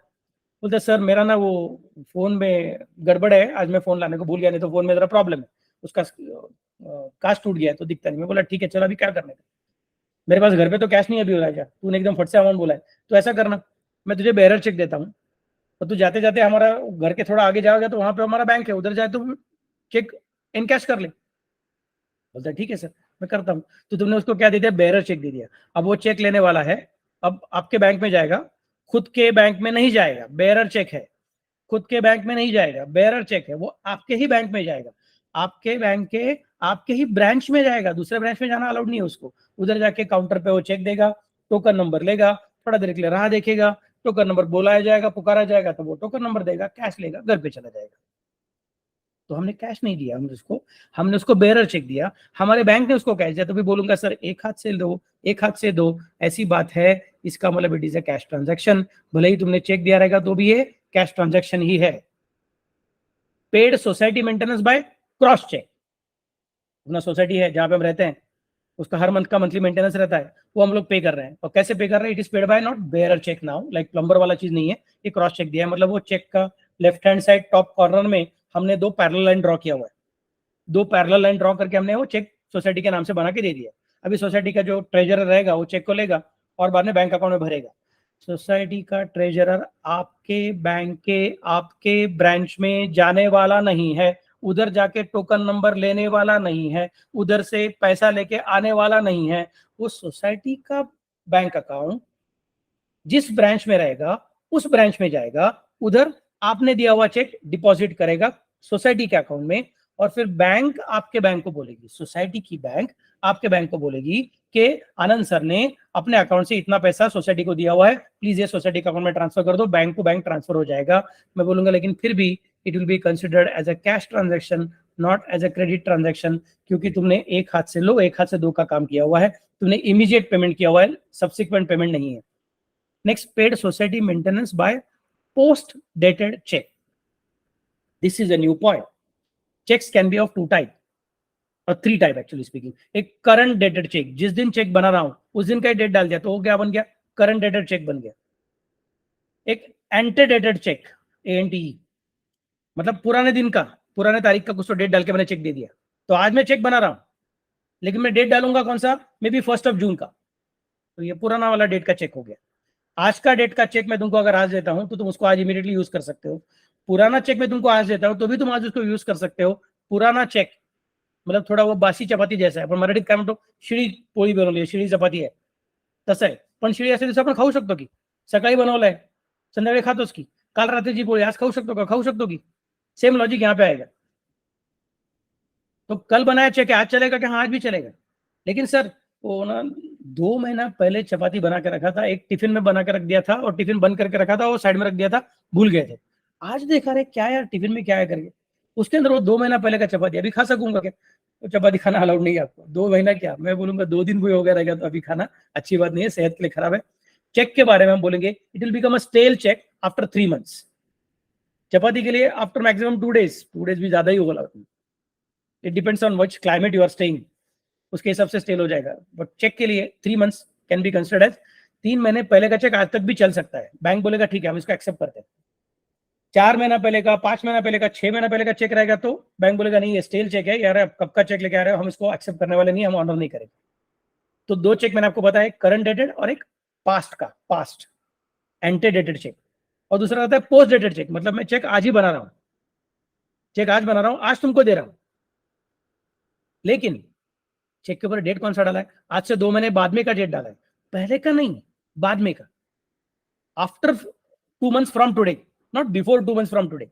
बोलते सर मेरा ना वो फोन में गड़बड़ है, आज मैं फोन लाने को भूल गया, नहीं तो फोन में जरा प्रॉब्लम है, उसका कांच टूट गया है तो दिखता नहीं। मैं बोला ठीक है चलो अभी क्या करने का, मेरे पास घर पे तो कैश नहीं है अभी, हो जा, तूने एकदम फट से अमाउंट बोला है तो ऐसा करना, मैं तुझे बेरर चेक देता हूँ, और तू जाते जाते हमारा घर के थोड़ा आगे जाओगे तो वहां पे हमारा बैंक है, उधर जाए तो चेक इन कैश कर ले। बोलता है ठीक है सर मैं करता हूँ। तो तुमने उसको क्या दे दिया, बेरर चेक दे दिया। अब वो चेक लेने वाला है, अब आपके बैंक में जाएगा, खुद के बैंक में नहीं जाएगा, बेरर चेक है, खुद के बैंक में नहीं जाएगा, बेरर चेक है, वो आपके ही बैंक में जाएगा, आपके बैंक के आपके ही ब्रांच में जाएगा, दूसरे ब्रांच में जाना अलाउड नहीं है उसको। उधर जाके काउंटर पे वो चेक देगा, टोकन नंबर लेगा, थोड़ा देर के लिए राह देखेगा, टोकन नंबर बुलाया जाएगा, पुकारा जाएगा तो वो टोकन नंबर देगा, कैश लेगा, घर पे चला जाएगा। तो हमने कैश नहीं दिया, हमने उसको बेरर चेक दिया, हमारे बैंक ने उसको कैश दिया, तो भी बोलूंगा सर एक हाथ से दो एक हाथ से दो, ऐसी बात है, इसका मतलब it is a cash transaction, भले ही तुमने चेक दिया रहेगा तो भी ये कैश ट्रांजैक्शन ही है। Paid society maintenance by cross cheque. अपना सोसाइटी है जहां पे हम रहते हैं, उसका हर मंथ का मंथली मेंटेनेंस रहता है, वो हम लोग पे कर रहे हैं, और कैसे पे कर रहे हैं, it is paid by not bearer cheque now, like plumber वाला चीज नहीं है, ये क्रॉस चेक दिया है, मतलब वो चेक का left hand side top corner में हमने दो पैरेलल लाइन ड्रॉ किया हुआ है, दो पैरेलल लाइन ड्रॉ करके हमने वो चेक सोसाइटी के नाम से बना के दे दिया। अभी सोसाइटी का जो ट्रेजरर रहेगा वो चेक को लेगा और बाद में बैंक अकाउंट में भरेगा। सोसाइटी का ट्रेजरर आपके ब्रांच में जाने वाला नहीं है, उधर जाके टोकन नंबर लेने वाला नहीं है, उधर से पैसा लेके आने वाला नहीं है, वो सोसाइटी का बैंक अकाउंट जिस ब्रांच में रहेगा उस ब्रांच में जाएगा, उधर आपने दिया हुआ चेक डिपॉजिट करेगा सोसाइटी के अकाउंट में, और फिर बैंक आपके बैंक को बोलेगी, सोसाइटी की बैंक आपके बैंक को बोलेगी कि आनंद सर ने अपने अकाउंट से इतना पैसा सोसाइटी को दिया हुआ है, प्लीज ये सोसाइटी के अकाउंट में ट्रांसफर कर दो, बैंक को बैंक ट्रांसफर हो जाएगा। मैं बोलूंगा लेकिन फिर भी it will be considered as a cash transaction not as a credit transaction, क्योंकि तुमने एक हाथ से लो एक हाथ से दो का काम किया हुआ है, तुमने इमीडिएट पेमेंट किया हुआ है, सब्सिक्वेंट पेमेंट नहीं है। Next, paid society maintenance by post dated cheque. This is a new point. Cheques can be of two type और थ्री टाइप एक्चुअली स्पीकिंग। एक करंट डेटेड चेक, जिस दिन चेक बना रहा हूं उस दिन का डेट डाल दिया तो वो क्या बन गया, करंट डेटेड चेक बन गया। एक एंटेडेटेड चेक, एएनटी, मतलब पुराने दिन का, पुराने तारीख का कुछ तो डेट डाल के मैंने चेक दे दिया, तो आज मैं चेक बना रहा हूं लेकिन मैं डेट डालूंगा कौन सा, मे बी 1 जून का, तो ये पुराना वाला डेट का चेक हो गया। आज का डेट का चेक मैं तुमको अगर आज देता हूं तो तुम उसको आज इमीडिएटली यूज कर सकते हो, पुराना चेक मैं तुमको आज देता हूं तो भी तुम आज उसको यूज कर सकते हो। पुराना चेक मतलब थोडा वो बासी चपाती जैसा आहे, पण मराठीत काय म्हणतो, शिळी पोळी बनवली आहे, शिळी चपाती आहे तसं आहे, पण शिळी असेल तसं आपण खाऊ शकतो की, सकाळी बनवलंय संध्याकाळी खातोच की, काल रात्रीची पोळी आज खाऊ शकतो का, खाऊ शकतो की, सेम लॉजिक यहाँ पे आएगा। तो कल बनाया चेक है आज चलेगा कि हाँ आज भी चलेगा, लेकिन सर वो ना 2 महीना पहले चपाती बना के रखा था, एक टिफिन में बना के रख दिया था और टिफिन बंद करके रखा था और साइड में रख दिया था, भूल गए थे, आज देखा रहे क्या यार टिफिन में क्या है करके, उसके अंदर वो 2 महीना पहले का चपाती, अभी खा सकूंगा क्या, तो चपाती खाना अलाउड नहीं है आपको। 2 महीना क्या, मैं बोलूंगा 2 दिन भी हो गया रहेगा तो अभी खाना अच्छी बात नहीं है, सेहत के लिए खराब है। चेक के बारे में हम बोलेंगे, it will become a stale cheque after 3 months. चपाती के लिए आफ्टर मैक्सिमम 2 डेज, 2 डेज भी ज्यादा ही होगा, it depends on which climate you are staying, उसके हिसाब से स्टेल हो जाएगा। बट चेक के लिए 3 months can be considered as, 3 महीने पहले का चेक आज तक भी चल सकता है, बैंक बोलेगा ठीक है हम इसको एक्सेप्ट करते हैं। 4 महीना पहले का, 5 महीना पहले का, 6 महीना पहले का चेक रहेगा तो बैंक बोलेगा नहीं ये स्टेल चेक है यार, आप कब का चेक लेके आ रहे हो, हम इसको एक्सेप्ट करने वाले नहीं, हम ऑनर नहीं करेंगे। तो 2 चेक मैंने आपको बताया, करंट डेटेड और एक पास्ट का, पास्ट एंटे डेटेड चेक, और दूसरा होता है पोस्ट डेटेड चेक, मतलब मैं चेक आज ही बना रहा हूं, चेक आज बना रहा हूं, आज तुमको दे रहा हूं, लेकिन चेक के ऊपर डेट कौन सा डाला है, आज से 2 महीने बाद में का डेट डाला है, पहले का नहीं, बाद में का, after 2 months from today, not before 2 months from today.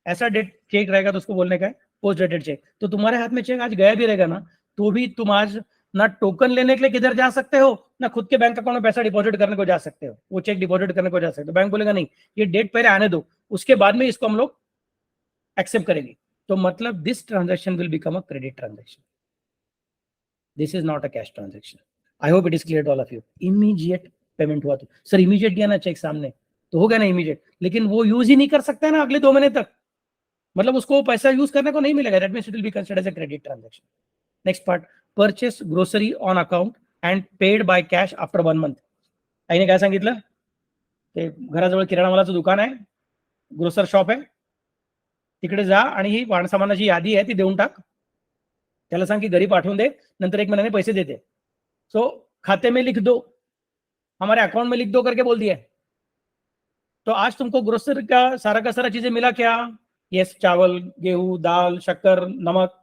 ऐसा डेट चेक रहेगा तो उसको बोलने का है पोस्ट डेटेड चेक। तो तुम्हारे हाथ में चेक आज गया भी रहेगा ना, तो भी तुम आज ना टोकन लेने के लिए किधर जा सकते हो, ना खुद के बैंक अकाउंट में पैसा डिपॉजिट करने को जा सकते हो, वो चेक डिपॉजिट करने को जा सकते हो। बैंक बोलेगा नहीं ये डेट पहले आने दो, उसके बाद में इसको हम लोग एक्सेप्ट करेंगे। तो मतलब this transaction will become a credit transaction, this is not a cash transaction. I hope it is clear to all of you. Immediate payment हुआ तो सर इमीडिएट दिया ना चेक सामने, तो हो गया ना इमीडिएट, लेकिन वो यूज ही नहीं कर सकता है ना अगले 2 महीने तक, मतलब उसको पैसा यूज करने को नहीं मिलेगा, that means it will be considered as a credit transaction. Next part, purchase grocery on account and paid by cash after 1 month. आईने काय सांगितलं, ते घराजवळ किराणा मालाचं दुकान आहे, ग्रोसर शॉप आहे, तिकडे जा आणि ही वाणसामानाची यादी आहे ती देऊन टाक, त्याला सांग की घरी पाठवून दे, नंतर 1 महीने पैसे देते। सो खाते में लिख दो, हमारे अकाउंट में लिख दो करके बोल दिया है। तो आज तुमको ग्रोसरी का सारा चीजें मिला क्या, यस, चावल, गेहूं, दाल, शक्कर, नमक,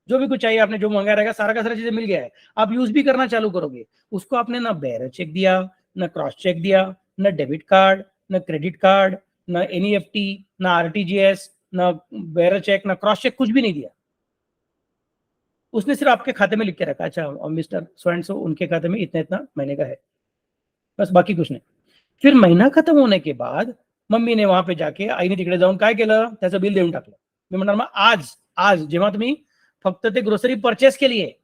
जो भी कुछ चाहिए आपने जो मंगाया रहेगा सारा का सारा चीजें मिल गया है। आप यूज भी करना चालू करोगे, उसको आपने ना बेयर चेक दिया, ना क्रॉस चेक दिया, ना डेबिट कार्ड, ना क्रेडिट कार्ड, ना एनईएफटी, ना आरटीजीएस, ना बेयर चेक, ना क्रॉस चेक, कुछ भी नहीं दिया। उसने सिर्फ आपके खाते में लिख के रखा, अच्छा और मिस्टर सो एंड सो उनके खाते में इतना इतना महीने का है, बस बाकी कुछ नाही। फिर महिना खत्म होने के बाद मम्मीने वहां पे जाके, आईने तिकडे जाऊन काय केलं, त्याचं बिल देऊन टाकलं। मी म्हणणार मग आज आज जेव्हा तुम्ही फक्त ते ग्रोसरी परचेस के लिए,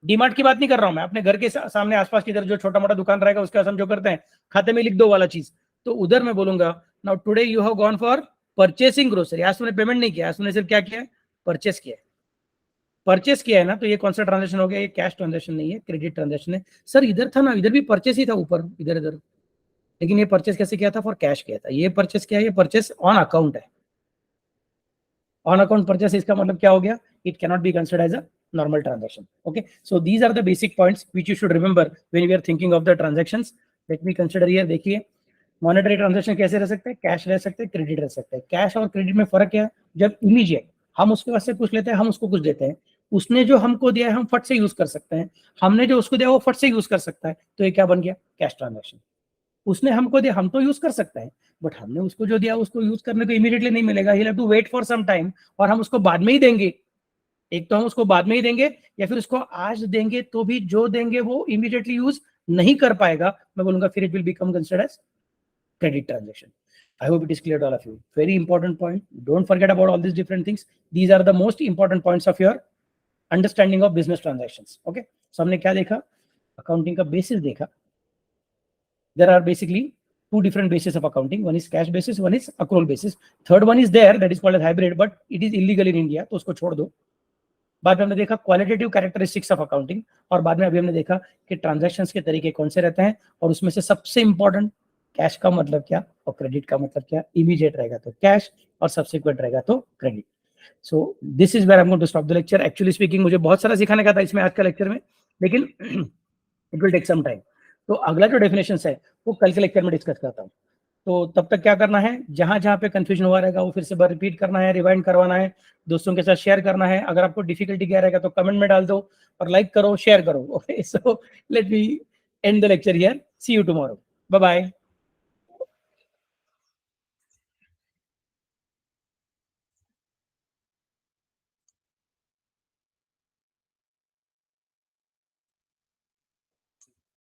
डीमार्ट की बात नहीं कर रहा हूं मैं, अपने घर के सामने आसपास किधर जो छोटा मोटा दुकान रहेगा उसके हम जो करते हैं खाते में लिख दो वाला चीज, तो उधर मैं बोलूंगा now today you have gone for purchasing grocery. आज तुमने पेमेंट नहीं किया, आज तुमने सिर्फ क्या किया है, परचेस किया है। परचेस किया है ना, तो ये कौन सा ट्रांजेक्शन हो गया, ये कैश ट्रांजेक्शन नहीं है, क्रेडिट ट्रांजेक्शन है। सर इधर था ना, इधर भी परचेस ही था ऊपर, इधर इधर, लेकिन ये परचेस कैसे किया था, फॉर कैश किया था। ये परचेस किया है, ये परचेस ऑन अकाउंट है। ऑन अकाउंट परचेस इसका मतलब क्या हो गया, it cannot be considered as a normal transaction. Okay, so these are the basic points which you should remember when we are thinking of the transactions. Let me consider here, देखिए monetary transaction कैसे रह सकते हैं, cash रह सकते हैं, credit रह सकते हैं। कैश और क्रेडिट में फर्क क्या है, जब इमीडिएट हम उसके पास से कुछ लेते हैं, हम उसको कुछ देते हैं, उसने जो हमको दिया है हम फट से यूज कर सकते हैं, हमने जो उसको दिया वो फट से यूज कर सकता है, तो ये क्या बन गया, कैश ट्रांजेक्शन। उसने हमको दिया, हम तो यूज कर सकते हैं, बट हमने उसको जो दिया उसको यूज करने को इमीडिएटली नहीं मिलेगा, he have to wait for some time, और हम उसको बाद में ही देंगे। एक तो हम उसको बाद में ही देंगे, या फिर उसको आज देंगे तो भी जो देंगे वो इमीडिएटली यूज नहीं कर पाएगा, मैं बोलूंगा फिर it will become considered as credit transaction. I hope it is clear to all of you. Very important point. Don't forget about all these different things. These are the most important points of your understanding of business transactions. Okay. So हमने क्या देखा, accounting का basis देखा. There are basically 2 different bases of accounting. One is cash basis, one is accrual basis. Third one is there, that is called as hybrid, but it is illegal in India, तो उसको छोड़ दो। बाद में हमने देखा qualitative characteristics of accounting, और बाद में अभी हमने देखा कि ट्रांजैक्शंस के तरीके कौन से रहते हैं, और उसमें से सबसे इंपॉर्टेंट कैश का मतलब क्या और क्रेडिट का मतलब क्या। इमीडिएट रहेगा तो कैश और सब्सिक्वेंट रहेगा तो credit. So this is where I am going to stop the lecture. Actually speaking मुझे बहुत सारा सिखाने का था इसमें आज का लेक्चर में, लेकिन it will take some time. तो अगला जो डेफिनेशंस है वो कल के लेक्चर में डिस्कस करता हूँ। तो तब तक क्या करना है, जहां जहां पे कंफ्यूजन हुआ रहेगा वो फिर से रिपीट करना है, रिवाइंड करवाना है, दोस्तों के साथ शेयर करना है। अगर आपको डिफिकल्टी क्या रहेगा तो कमेंट में डाल दो और लाइक करो, शेयर करो। Okay, so let me end the lecture here, see you tomorrow, bye bye.